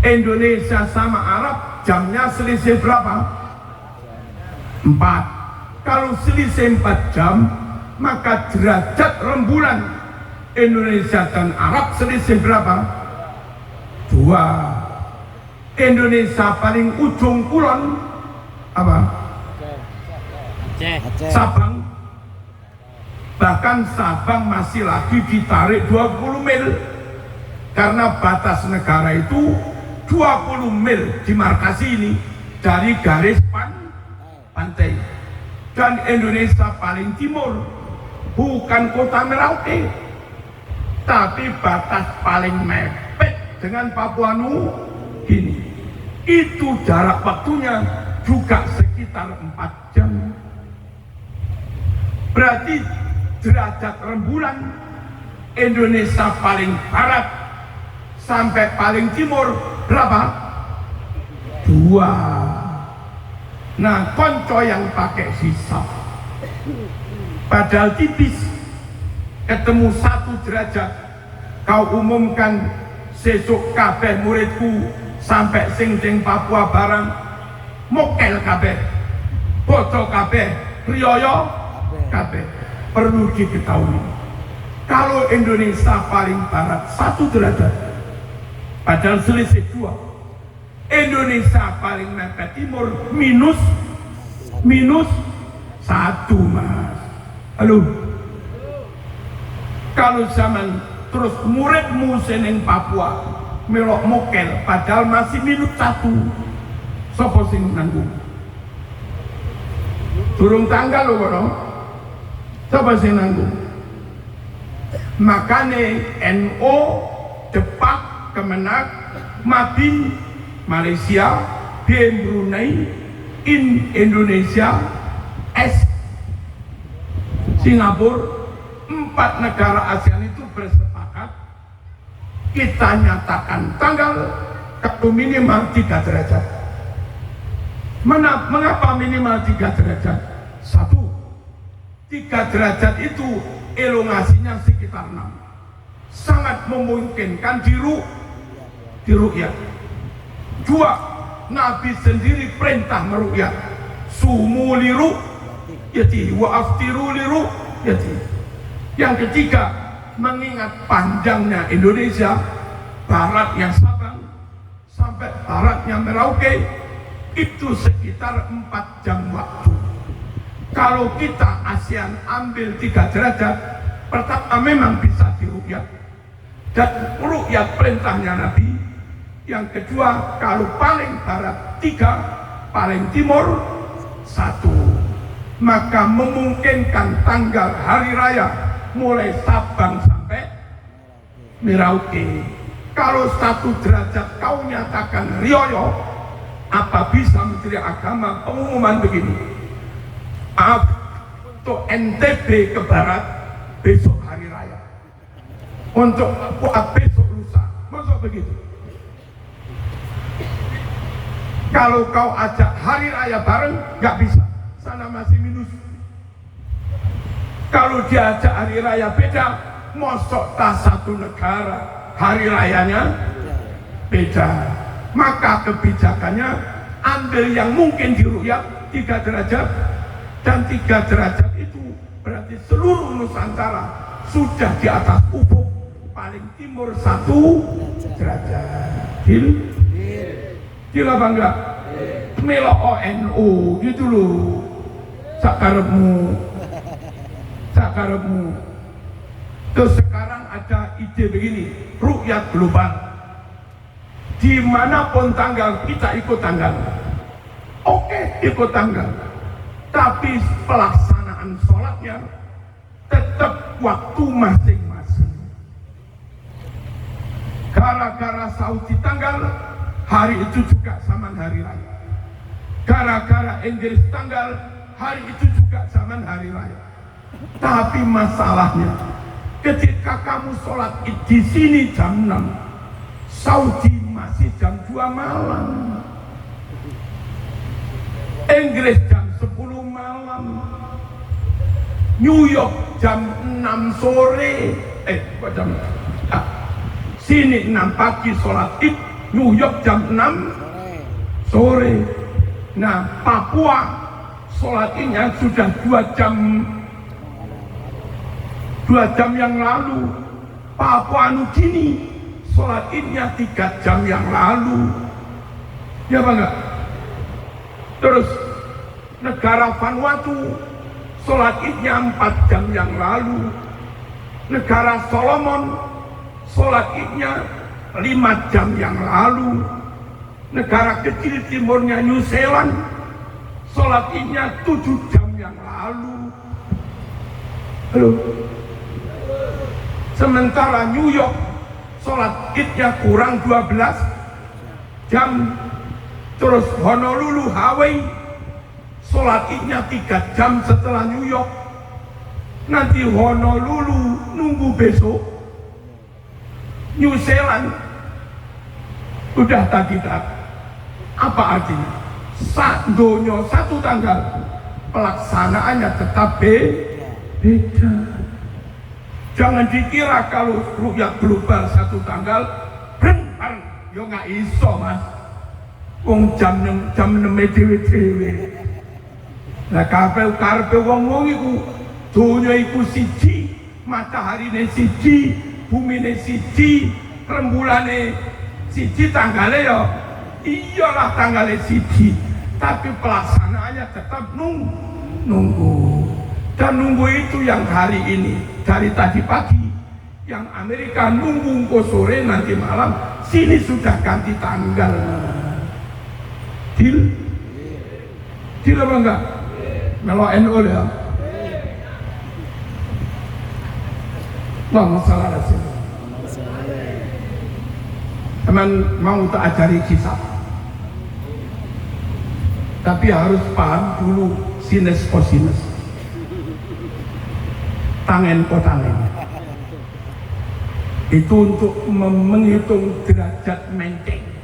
Indonesia sama Arab jamnya selisih berapa? 4. Kalau selisih 4 jam, maka derajat rembulan Indonesia dan Arab selisih berapa? 2. Indonesia paling ujung kulon apa? Sabang. Bahkan Sabang masih lagi ditarik 20 mil karena batas negara itu 20 mil demarkasi ini dari garis pantai. Dan Indonesia paling timur bukan kota Merauke, tapi batas paling mepet dengan Papua Nugini. Itu jarak waktunya juga sekitar 4 jam. Berarti derajat rembulan Indonesia paling barat sampai paling timur berapa? 2. Nah, konco yang pakai hisab padahal tipis, ketemu 1 derajat, kau umumkan sesuk kabeh muridku sampai sing Papua barang mokel kabeh, bodoh kabeh, riyoyo kabeh. Perlu diketahui, kalau Indonesia paling barat 1 derajat, padahal selisih 2. Indonesia paling mepet timur minus 1, Mas. Halo. Kalau zaman terus muridmu seneng Papua melok mokel padahal masih minus 1, sapa sing nanggung? Turun tanggal lho kono. Sapa sing nanggung? Makane NO Depak Kemenak Mabin Malaysia BM Brunei in Indonesia S Singapura, 4 negara ASEAN itu bersepakat kita nyatakan tanggal minimal 3 derajat. Mengapa minimal 3 derajat? 1, 3 derajat itu elongasinya sekitar 6, sangat memungkinkan diru'yat. 2, Nabi sendiri perintah meru'yat, sumu liru'yati wa aftiru liru'yati. Yang ketiga, mengingat panjangnya Indonesia, baratnya Sabang sampai baratnya Merauke, itu sekitar 4 jam waktu. Kalau kita ASEAN ambil 3 derajat, pertama memang bisa diru'yat dan ru'yat perintahnya Nabi. Yang kedua, kalau paling barat 3, paling timur 1, maka memungkinkan tanggal hari raya mulai Sabang sampai Merauke. Kalau 1 derajat kau nyatakan riyoyo, apa bisa Menteri Agama pengumuman begini? Maaf, untuk NTB ke barat besok hari raya, untuk Papua besok lusa, masa begitu? Kalau kau ajak hari raya bareng, nggak bisa, sana masih minus. Kalau diajak hari raya beda, mosok tak satu negara hari rayanya beda. Maka kebijakannya ambil yang mungkin diru'yat 3 derajat, dan 3 derajat itu berarti seluruh Nusantara sudah di atas ufuk paling timur 1 derajat. Deal apa enggak? Melok ONU gitu loh, sakarepmu. Terus sekarang ada ide begini, ru'yat global, dimanapun tanggal kita ikut tanggal. Oke, ikut tanggal, tapi pelaksanaan sholatnya tetap waktu masing-masing. Gara-gara Saudi tanggal, hari itu juga zaman hari raya. Gara-gara Inggris tanggal, hari itu juga zaman hari raya. Tapi masalahnya, ketika kamu sholat id di sini jam 6, Saudi masih jam 2 malam, Inggris jam 10 malam, New York jam 6 sore, jam sini 6 pagi sholat id, New York jam 6 sore. Nah, Papua sholat idnya sudah 2 jam yang lalu. Papua Nugini sholat idnya 3 jam yang lalu. Ya apa enggak? Terus negara Vanuatu sholat idnya 4 jam yang lalu. Negara Solomon sholat idnya 5 jam yang lalu. Negara kecil timurnya New Zealand sholat idnya 7 jam yang lalu. Halo. Sementara New York sholat idnya kurang 12 jam. Terus Honolulu, Hawaii sholat idnya 3 jam setelah New York. Nanti Honolulu nunggu besok, New Zealand udah tadi. Apa artinya? Donya 1 tanggal, pelaksanaannya tetap beda. Jangan dikira kalau ru'yat global 1 tanggal yo nggak iso mas. Wong jam 6 dhewe-dhewe. Lah karepe wong iku donya iku siji, mataharine siji, bumine siji, rembulane siji, tanggale yo iyalah tanggale siji, tapi pelaksanaannya tetap nunggu. Dan nunggu itu yang hari ini dari tadi pagi, yang Amerika nunggu engko sore nanti malam, sini sudah ganti tanggal. Deal apa enggak? Melo NU ya. Allahumma shalli ala sayyidina. Teman mau tak ajari kisah, tapi harus paham dulu sinus kosinus, tangen kotangen. Itu untuk menghitung derajat menteng.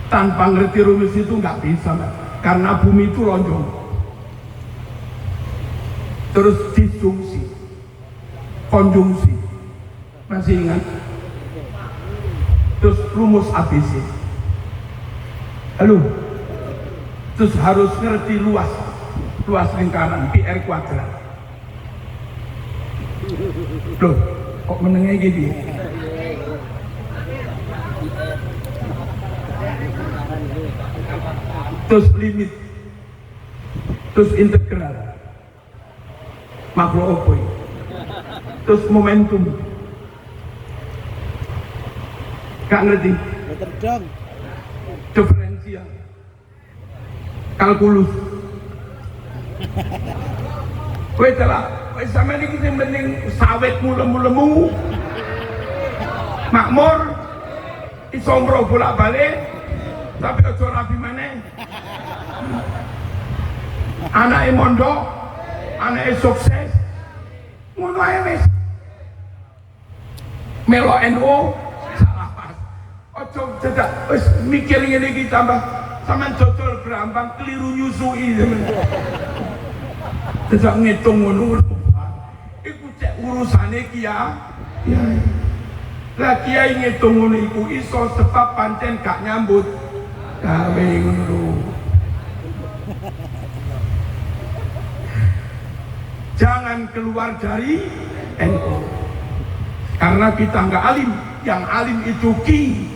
Tanpa ngerti rumus itu nggak bisa, karena bumi itu lonjong. Terus disjungsi, konjungsi, masih ingat? Terus rumus ABC. Halo, terus harus ngerti luas lingkaran PR kuadrat. Loh, kok menengah gini? Terus limit, terus integral, makro opoi, terus momentum. Gak ngerti? Diferensial, kalkulus. Kowe telah, kowe sampe niki sing penting sawitmu lemu-lemu, makmur, iso ngro bolak-balik, tapi aja rapi maneh. Anake mondok, anake sukses, ngono ae wis. Melo NU salah pas. Aja cedak wis mikir ngene iki tambah sampean dodol brambang keliru nyusui. Cedak ngitung ngono. Iku cek urusane kiai. Lah kiai ngitung ngono iku iso sebab pancen gak nyambut gawe ngono. Jangan keluar dari NU karena kita nggak alim, yang alim itu ki.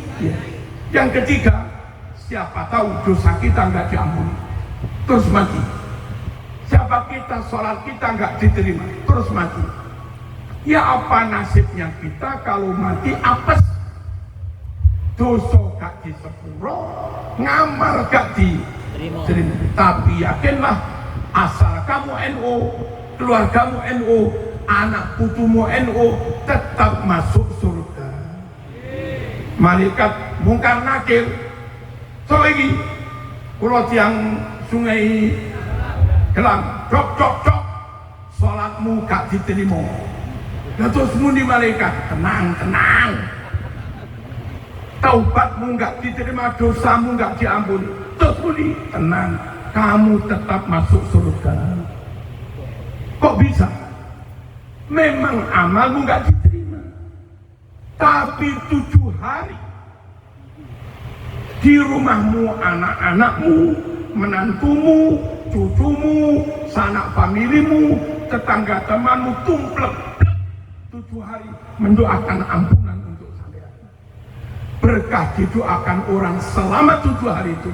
Yang ketiga, siapa tahu dosa kita nggak diampuni terus mati. Siapa kita sholat kita nggak diterima terus mati. Ya apa nasibnya kita kalau mati apes, dosa gak disepuro, ngamal gak diterima. Tapi yakinlah, asal kamu NU, keluargamu NU, anak putumu NU, tetap masuk surga. Malaikat mungkar nakir. So lagi, kalau tiang sungai Gelang, cok, sholatmu gak diterima. Nah terus muni malaikat, tenang. Taubatmu gak diterima, dosamu gak diampuni. Terus muni, tenang, kamu tetap masuk surga. Kok bisa? Memang amalmu gak diterima, tapi 7 hari di rumahmu, anak-anakmu, menantumu, cucumu, sanak familimu, tetangga temanmu tumplek 7 hari mendoakan ampunan untuk kalian. Berkah didoakan orang selama 7 hari itu,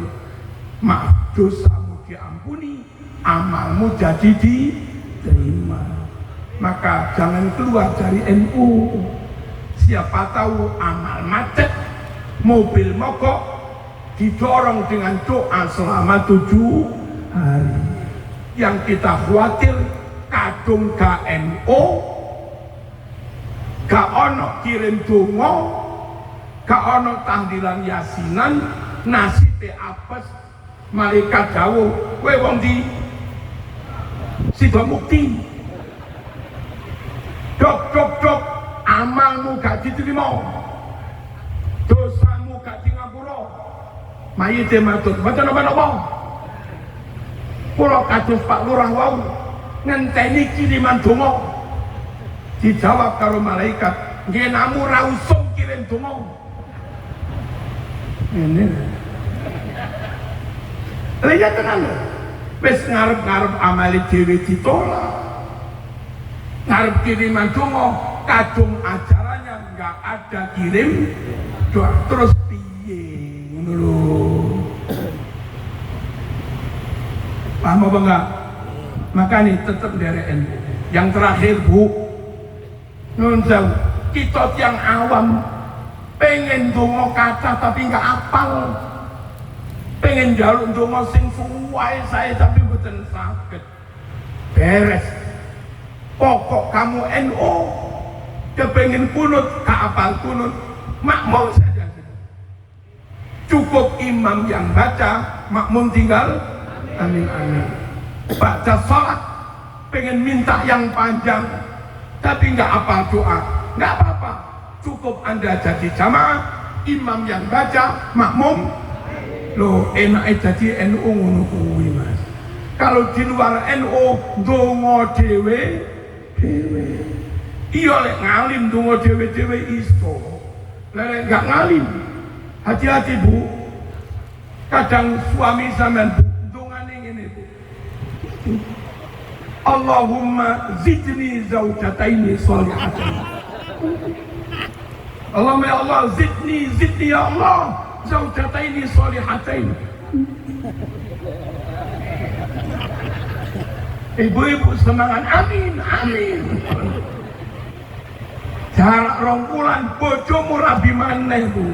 maaf, dosamu diampuni, amalmu jadi diterima. Maka jangan keluar dari NU. Siapa tahu amal macet, mobil mogok, didorong dengan doa selama 7 hari. Yang kita khawatir kadung KNO, gak ono kirim donga, gak ono tahlilan yasinan, nasibe apes. Malaikat dawuh, kowe wong di Sidomukti, dok, amalmu gak diterima, dosamu gak ngapura. Mayite matur, mboten napa-napa. Kula kados Pak Lurah wau ngenteni kiriman donga. Dijawab karo malaikat, nggih namu ra usum kirim donga.
Ini. Lihat tenan lho. Wis ngarep-ngarep amali dhewe ditolak. Ngarep kiriman donga, kadung ajarannya enggak ada kirim doa. Terus piye ngono lho. Paham apa enggak? Makanya tetap dereken. Yang terakhir Bu, nun sewu, kita yang awam pengen donga kaca tapi enggak apal. Pengen njaluk donga sing suwae saya tapi mboten saged. Beres. Pokok kamu NU kepengen kunut, gak apal kunut, makmum saja. Cukup imam yang baca, makmum tinggal amin amin. Baca sholat pengen minta yang panjang tapi nggak apal doa, nggak apa-apa. Cukup Anda jadi jamaah, imam yang baca, makmum. Loh, enak jadi NU ngono kuwi Mas. Kalau di luar NU donga dhewe iya lek ngalim donga dhewe iso. Lek enggak ngalim hati-hati Bu. Kadang suami sampean dongane ngene Bu. Allahumma zidni zaujataini sholihatain. Allahumma ya Allah zidni ya Allah zaujataini sholihatain. Ibu-ibu semangat amin amin. Jarak rongkulan bojomu rabi maneh Bu.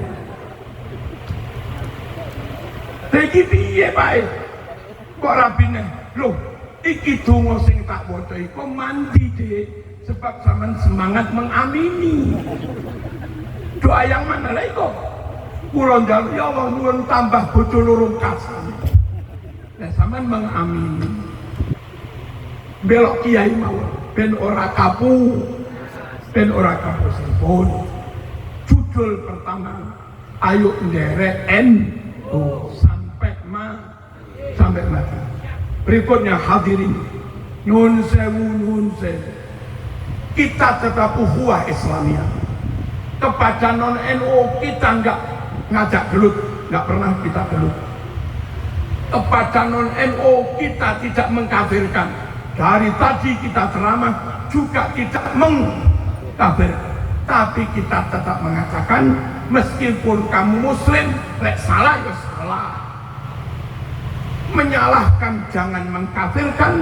Lagi piye bae? Kok rabine? Loh, iki donga sing tak waca iku mandi Dik, sebab sampean semangat mengamini. Doa yang mana lha iku? Kula njaluk ya Allah nuwun tambah bojo loro kasan. Lah sampean mengamini. Belok kiai mau ben ora kapu. Ben ora kapu sempun. Judul pertama, ayo nderek NU sampai mati. Berikutnya hadirin, nun sewu. Kita tetap ukhuwah Islamiyah. Kepada non NU kita enggak ngajak gelut, enggak pernah kita gelut. Kepada non NU kita tidak mengkafirkan. Dari tadi kita ceramah juga tidak mengkafirkan. Tapi kita tetap mengatakan meskipun kamu muslim, lek salah ya salah. Menyalahkan jangan mengkafirkan,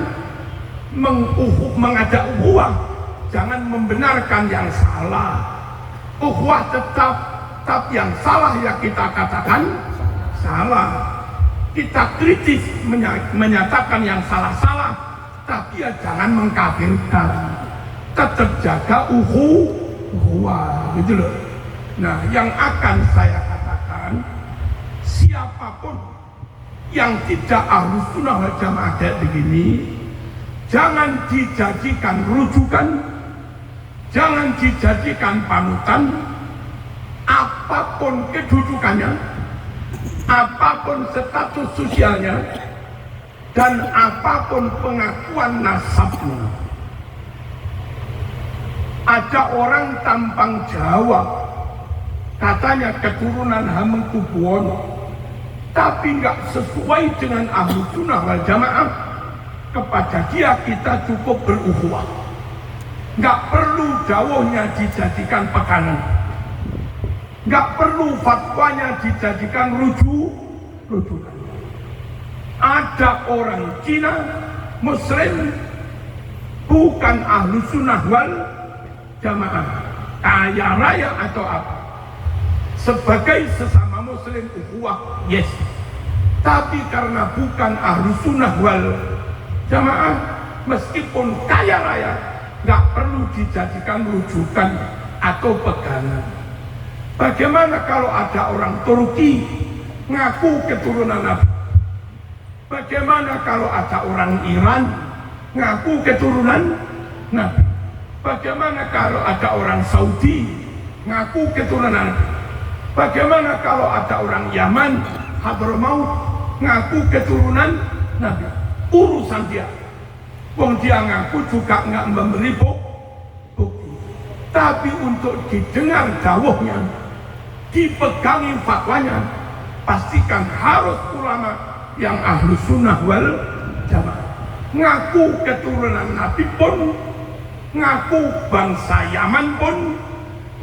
mengajak ukhuwah jangan membenarkan yang salah. Ukhuwah tetap, tapi yang salah ya kita katakan salah. Kita kritis menyatakan yang salah-salah, tapi ya jangan mengkafirkan. Tetap jaga ukhuwah, gitu loh. Nah, yang akan saya katakan, siapapun yang tidak Ahlus Sunnah wal Jamaah kayak begini, jangan dijadikan rujukan, jangan dijadikan panutan. Apapun kedudukannya, apapun status sosialnya, dan apapun pengakuan nasabnya. Ada orang tampang Jawa, katanya keturunan Hamengkubuwono, tapi nggak sesuai dengan Ahlus Sunnah wal Jamaah. Kepada dia kita cukup berukhuwah, nggak perlu dawuhnya dijadikan pekanan, nggak perlu fatwanya dijadikan rujukan. Ada orang Cina Muslim bukan Ahlus Sunnah wal Jamaah, kaya raya atau apa, sebagai sesama Muslim ukhuwah yes, tapi karena bukan Ahlus Sunnah wal Jamaah, meskipun kaya raya nggak perlu dijadikan rujukan atau pegangan. Bagaimana kalau ada orang Turki ngaku keturunan Nabi? Bagaimana kalau ada orang Iran ngaku keturunan Nabi? Bagaimana kalau ada orang Saudi ngaku keturunan Nabi? Bagaimana kalau ada orang Yaman, Hadramaut, ngaku keturunan Nabi? Urusan dia. Wong dia ngaku juga nggak memberi bukti. Tapi untuk didengar dawuhnya, dipegangi fatwanya, pastikan harus ulama yang ahlu sunnah wal jamaah. Ngaku keturunan Nabi pun, ngaku bangsa Yaman pun,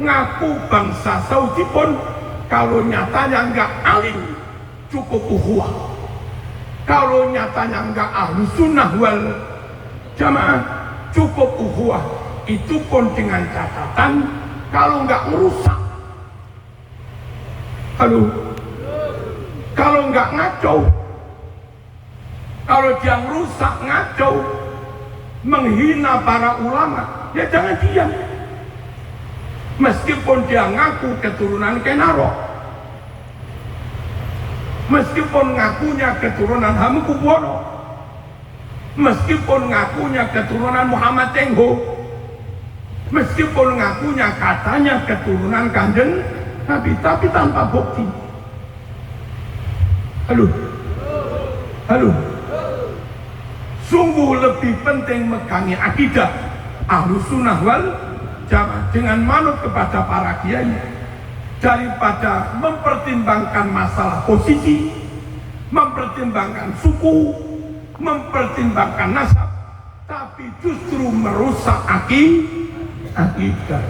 ngaku bangsa Saudi pun, kalau nyatanya enggak alim cukup ukhuwah. Kalau nyatanya enggak ahlu sunnah wal jamaah cukup ukhuwah. Itu pun dengan catatan kalau enggak merusak, kalau enggak ngacau. Kalau dia merusak, ngacau, menghina para ulama, ya jangan diam. Meskipun dia ngaku keturunan Kenaro, meskipun ngakunya keturunan Hamengkubuwono, meskipun ngakunya keturunan Muhammad Tengho, meskipun ngakunya katanya keturunan Kanjeng Nabi, tapi tanpa bukti. Halo. Sungguh lebih penting megangi akidah Ahlus Sunnah wal Jamaah dengan manut kepada para kiai daripada mempertimbangkan masalah posisi, mempertimbangkan suku, mempertimbangkan nasab, tapi justru merusak akidah.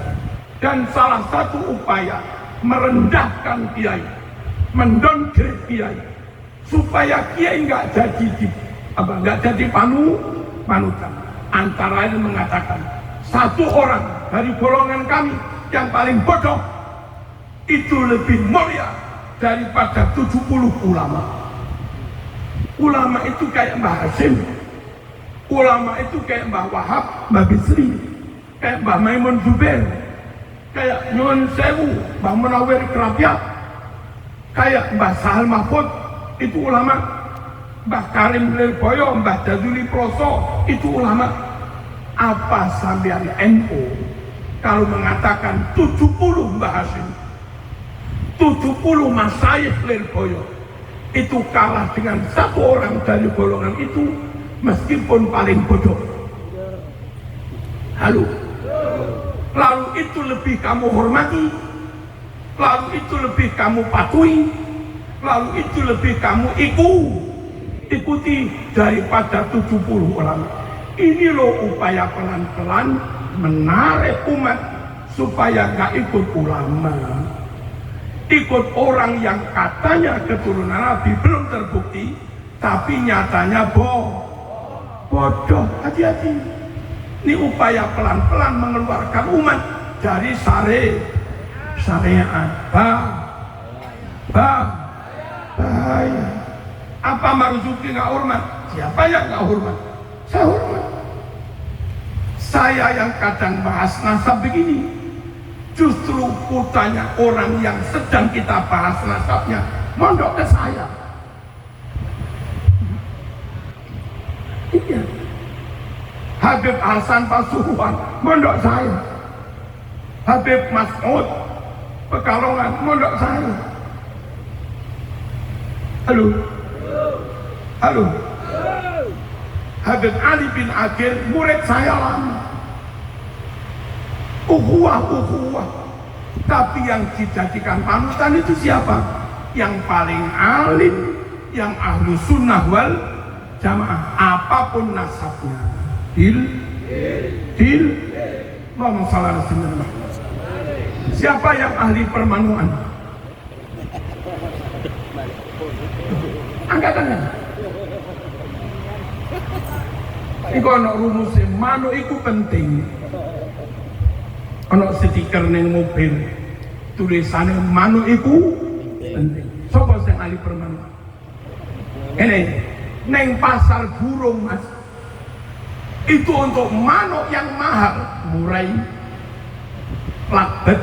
Dan salah satu upaya merendahkan kiai, mendowngrade kiai, supaya kiai nggak jadi panutan. Antara lain mengatakan satu orang dari golongan kami yang paling bodoh itu lebih mulia daripada 70 ulama. Ulama itu kayak Mbah Hasyim, ulama itu kayak Mbah Wahab, Mbah Bisri, kayak Mbah Maimun Zubair, kayak Nyuwun Sewu, Mbah Munawir Kerapiat, kayak Mbah Sahal Mahfud, itu ulama. Mbah Karim Lirboyo, Mbah Jazuli Proso, itu ulama. Apa sampean NU kalau mengatakan 70 Mbah Hasyim, 70 Masyayikh Lirboyo itu kalah dengan satu orang dari golongan itu, meskipun paling bodoh? Lalu itu lebih kamu hormati, lalu itu lebih kamu patuhi, lalu itu lebih kamu ikuti daripada 70 ulama. Ini loh upaya pelan-pelan menarik umat supaya gak ikut ulama, ikut orang yang katanya keturunan Nabi belum terbukti, tapi nyatanya bodoh. Hati-hati. Ini upaya pelan-pelan mengeluarkan umat dari syariat. Bahaya. Apa Marzuki nggak hormat? Siapa yang nggak hormat? Saya hormat. Saya yang kadang bahas nasab begini, justru putranya orang yang sedang kita bahas nasabnya mondok ke saya. Iya. Habib Hasan Pasuruan mondok saya. Habib Mas'ud Pekalongan mondok saya. Halo. Habib Ali bin Agil murid saya lama. Ukhuwah. Tapi yang dijadikan panutan itu siapa? Yang paling alim, yang ahlu sunnah wal jamaah, apapun nasabnya. Dil. Allahumma shalli ala sayyidina. Siapa yang ahli permanuan? Angkat tangan. Iku ana rumusé manuk iku penting. Ana stiker ning mobil tulisane manuk iku penting. Sopo sing ahli permanuan? Ini neng pasar burung, Mas. Itu untuk manuk yang mahal, murai, lakbet,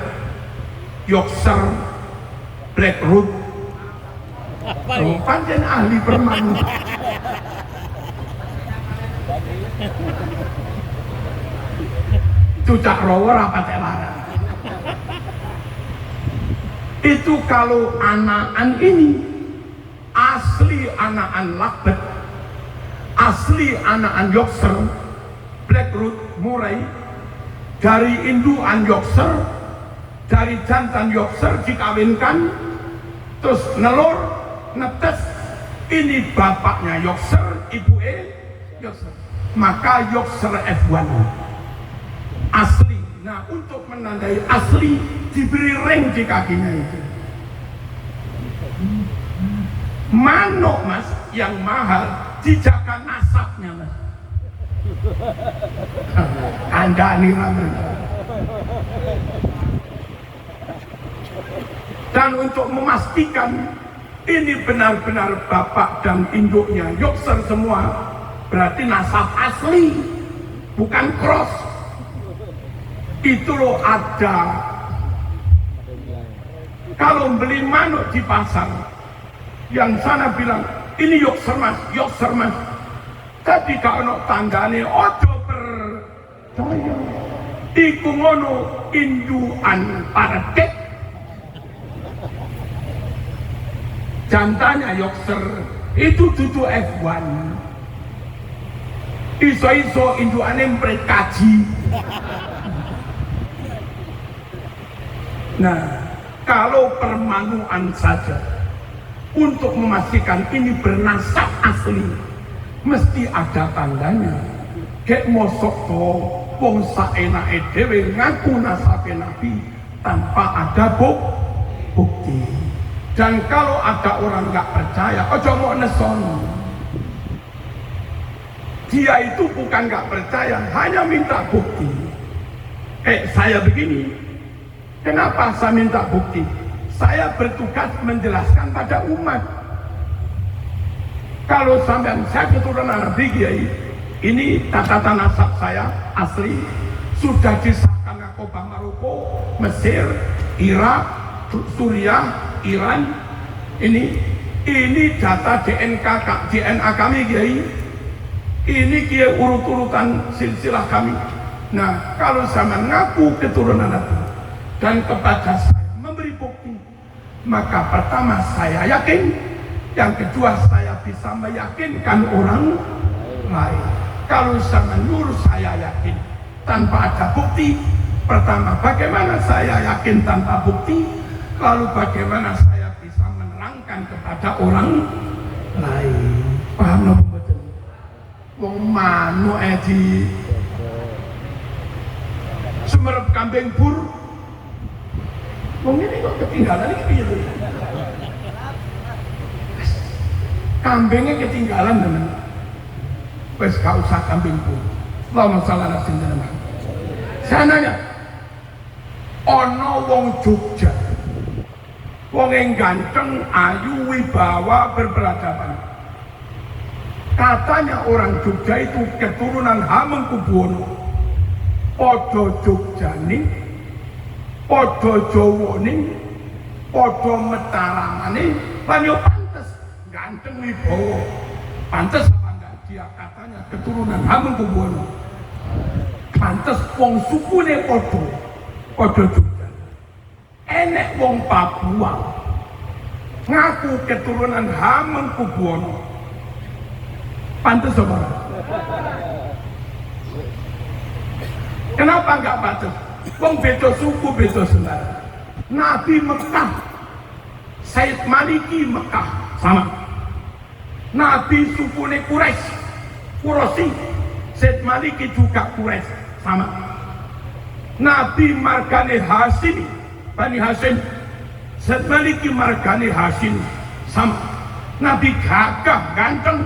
Yorkshire, Black Root. Pancen ahli permanuan. Cucak rower apa telara. Itu kalau anakan ini asli anakan lakbet, asli anakan Yorkshire, Black Root, murai, dari induan Yorkshire, dari jantan Yorkshire dikawinkan, terus nelur ngetes ini bapaknya Yokser, ibu Yokser. Maka Yokser F1 asli. Nah, untuk menandai asli diberi ring di kakinya itu. Manuk mas yang mahal dijaga nasabnya mas. Kandani ramen. Dan untuk memastikan ini benar-benar bapak dan induknya Yokser semua, berarti nasab asli, bukan cross. Itu loh ada. Kalau beli manuk di pasar, yang sana bilang ini Yokser mas, Yokser mas. Tapi kalau tanggane ojo percaya. Iku ngono induan parket. Jantannya Yokser itu dudu F1. Iso-iso induane mpret kaji. Nah, kalau permanuan saja untuk memastikan ini bernasab asli, mesti ada tandanya. Kek mosok to wong saenake dhewe ngaku nasabe nabi tanpa ada bukti. Dan kalau ada orang nggak percaya, ojo mau neson. Dia itu bukan nggak percaya, hanya minta bukti. Saya begini, kenapa saya minta bukti? Saya bertugas menjelaskan pada umat. Kalau sampai saya keturunan Nabi Kiai, ini catatan nasab saya asli, sudah disahkan Akobah Maroko, Mesir, Irak, Suriah, Iran. Ini data DNA kami Kiai. Ini Kiai urut-urutan silsilah kami. Nah, kalau saya mengaku keturunan Nabi dan kepada saya memberi bukti, maka pertama saya yakin, yang kedua saya bisa meyakinkan orang lain. Kalau saya menyuruh saya yakin tanpa ada bukti, pertama bagaimana saya yakin tanpa bukti, lalu bagaimana saya bisa menerangkan kepada orang lain. Paham no betul? Wong manu di semerep kambing bur. Wong ini kok ketinggalan iki piye? Kambingnya ketinggalan teman. Wes gak usah kambing bur. Allahumma shalli ala sayyidina Muhammad. Saya nanya, ono wong Jogja, wong yang ganteng, ayu, wibawa, berperadaban. Katanya orang Jogja itu keturunan Hamengkubuwono. Podo Jogja ning, podo Jawa ning, podo Mataram ning, lan yo pantes ganteng wibawa. Pantes apa enggak dia katanya keturunan Hamengkubuwono. Pantes wong sukune podo Jogja. Enek wong Papua ngaku keturunan Hamengkubuwono. Pantes apa? Kenapa enggak pantes? Wong beda suku, beda saudara. Nabi Mekah, Said Maliki Mekah sama. Nabi sukune Quraisy, Said Maliki juga Quraisy sama. Nabi margane Hashim, Bani Hashim, Said Maliki margane Hashim sama. Nabi gagah ganteng,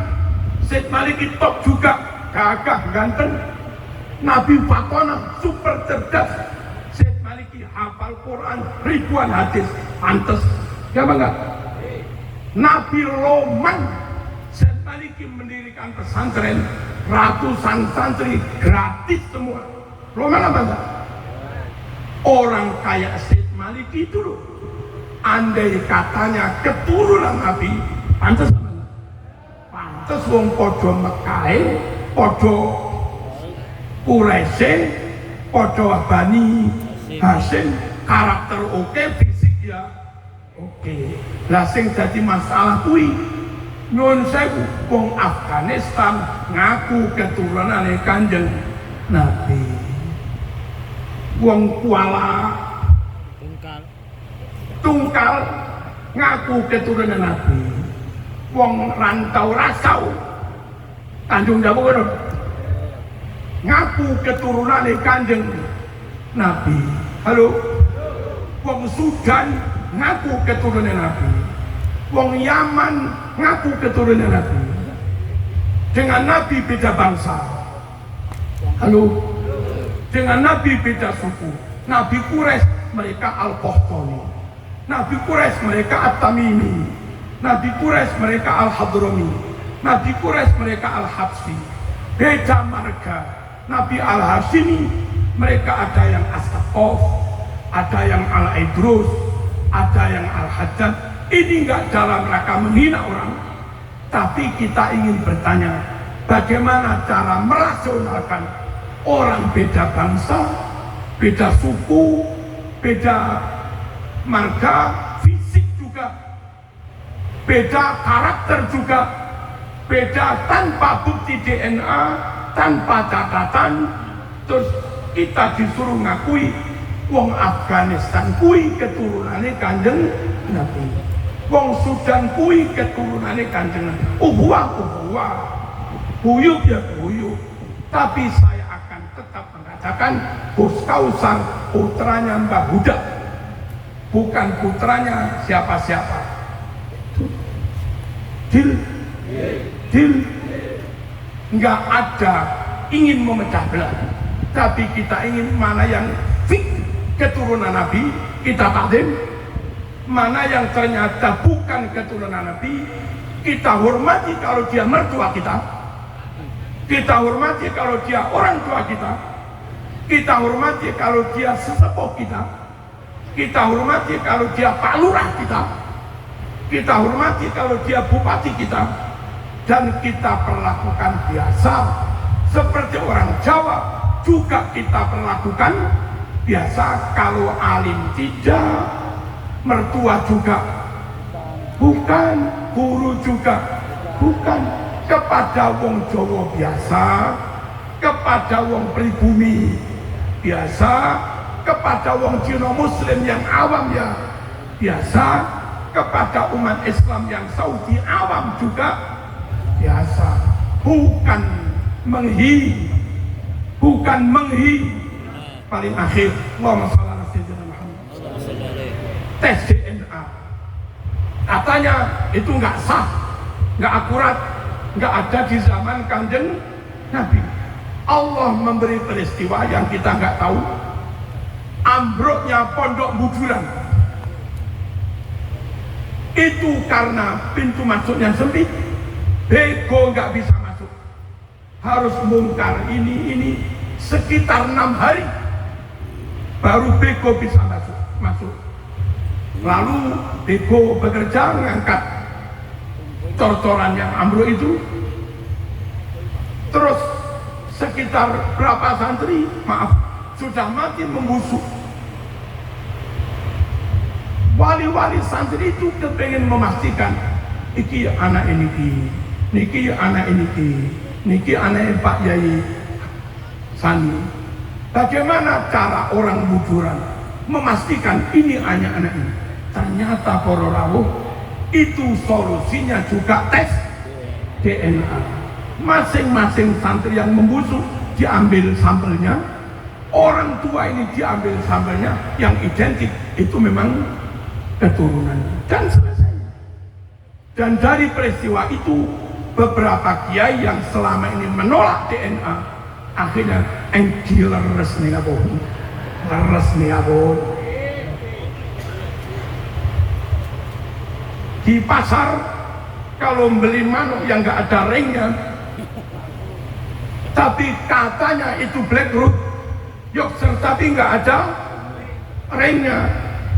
Said Maliki top juga gagah ganteng. Nabi Fatona super cerdas, Said Maliki hafal Quran ribuan hadis, pantes ya bangga. Nabi Loman, Said Maliki mendirikan pesantren, ratusan santri gratis semua. Loman apa enggak? Orang kayak Said Maliki itu loh, andai katanya keturunan Nabi, pantes apa enggak? Pantes wong podo Mekah, podo Quraisy, podo Bani Hashim, karakter oke, fisik ya oke. Lah sing dadi masalah kuwi nyuwun sewu, wong Afghanistan ngaku keturunane Kanjeng Nabi. Wong Kuala Tungkal ngaku keturunan Nabi. wong rantau rasau Tanjung Jawa ngono ngaku keturunane Kanjeng Nabi. Halo, wong Sudan ngaku keturunan Nabi, wong Yaman ngaku keturunan Nabi. Dengan Nabi beda bangsa. Halo, dengan Nabi beda suku. Nabi Quraisy mereka Al-Qahtani, Nabi Quraisy mereka At-Tamimi, Nabi Quraisy mereka Al-Hadrami, Nabi Quraisy mereka Al-Habsyi. Beda marga. Nabi Al-Hashimi mereka ada yang As-Saqaf, ada yang Al-Idrus, ada yang Al-Haddad. Ini enggak dalam rangka menghina orang, tapi kita ingin bertanya bagaimana cara merasionalkan orang beda bangsa, beda suku, beda marga, fisik juga, beda karakter juga, beda tanpa bukti DNA, tanpa catatan, terus kita disuruh ngakui wong Afghanistan kui keturunannya Kanjeng Nabi, wong Sudan kui keturunannya Kanjeng Nabi. Uhuah, buyuk ya buyuk, tapi saya akan tetap mengatakan Gus Kausar putranya Mbah Huda, bukan putranya siapa-siapa. Deal. Nggak ada ingin memecah belah, tapi kita ingin mana yang fit keturunan Nabi kita takdim, mana yang ternyata bukan keturunan Nabi kita hormati kalau dia mertua kita hormati kalau dia orang tua kita hormati kalau dia sesepuh kita hormati kalau dia Pak Lurah kita hormati kalau dia bupati kita, dan kita perlakukan biasa seperti orang Jawa juga kita perlakukan biasa. Kalau alim tidak, mertua juga bukan, guru juga bukan. Kepada wong Jawa biasa, kepada wong pribumi biasa, kepada wong Cina Muslim yang awam ya biasa, kepada umat Islam yang Saudi awam juga biasa. Bukan menghi. Paling akhir, Allahumma shalli ala sayyidina Muhammad. Tes DNA katanya itu nggak sah, nggak akurat, nggak ada di zaman Kanjeng Nabi. Allah memberi peristiwa yang kita nggak tahu, ambruknya pondok Bujuran itu karena pintu masuknya sempit, bego nggak bisa masuk, harus bongkar ini sekitar 6 hari baru bego bisa masuk. Lalu bego bekerja mengangkat cor-coran yang ambruk itu, terus sekitar berapa santri sudah makin membusuk. Wali-wali santri itu kepengen memastikan iki anak ini niki anak ini niki anak Pak Yai Sani. Bagaimana cara orang Bujuran memastikan ini anak ini? Ternyata para rawuh itu solusinya juga tes DNA. Masing-masing santri yang membusuk diambil sampelnya, orang tua ini diambil sampelnya, yang identik itu memang keturunan, dan selesai. Dan dari peristiwa itu beberapa kiai yang selama ini menolak DNA akhirnya resmi abon. Di pasar kalau beli manuk yang nggak ada ringnya, tapi katanya itu black root Yorkshire, tapi nggak ada ringnya,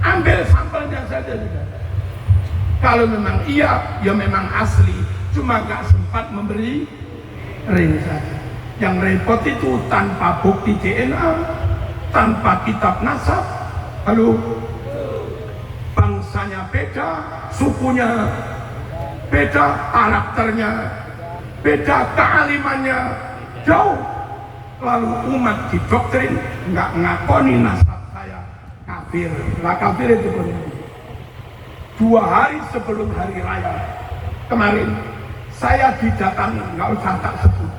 ambil sampelnya saja juga. Kalau memang iya, ya memang asli, cuma nggak sempat memberi ring saja. Yang repot itu tanpa bukti DNA, tanpa kitab nasab. Halo, bangsanya beda, sukunya beda, karakternya beda, kealimannya jauh. Lalu umat didoktrin nggak ngakoni nasab saya kafir. Lah kafir itu benar. 2 hari sebelum hari raya kemarin saya didatangi, nggak usah tak sebut,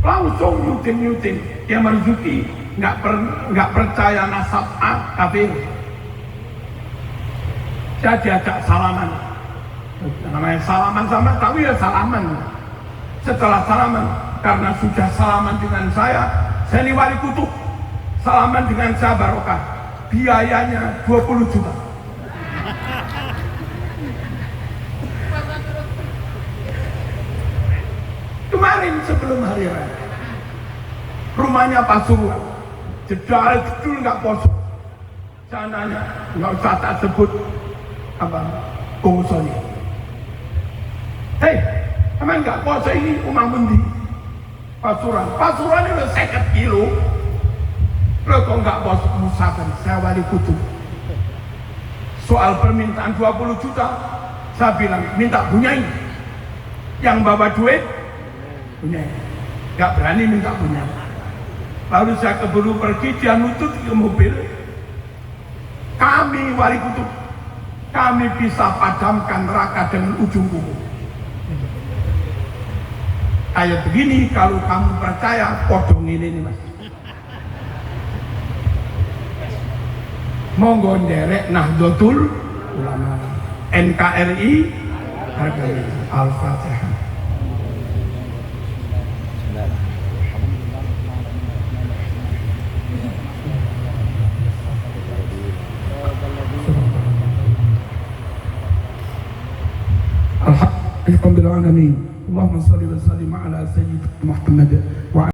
langsung nyutin dia Marzuki nggak percaya nasab A kafir. Saya diajak salaman, namanya salaman sama tahu ya salaman. Setelah salaman, karena sudah salaman dengan saya ini wali kutub, salaman dengan saya barokah, biayanya 20 juta. Kemarin sebelum hari raya, rumahnya Pasuruan, jedul nggak kosong. Saya nanya, nggak usah tak sebut apa bongsonya. Hei, emang nggak kosong ini rumah mundi? Pasuruan itu 50 kilo. Lo kok nggak bos musakan? Saya wali kutub. Soal permintaan 20 juta, saya bilang minta punyai. Yang bawa duit punya, nggak berani minta punya. Lalu saya keburu pergi, dia nutut ke mobil. Kami wali kutub, kami bisa padamkan neraka dengan ujung kuku. Kayak begini, kalau kamu percaya, podong ini mas. Monggo nderek Nahdlatul Ulama, NKRI, harganya Al-Fatihah. Alhamdulillah, Allahumma salli wa sallim ala sayyidina Muhammad wa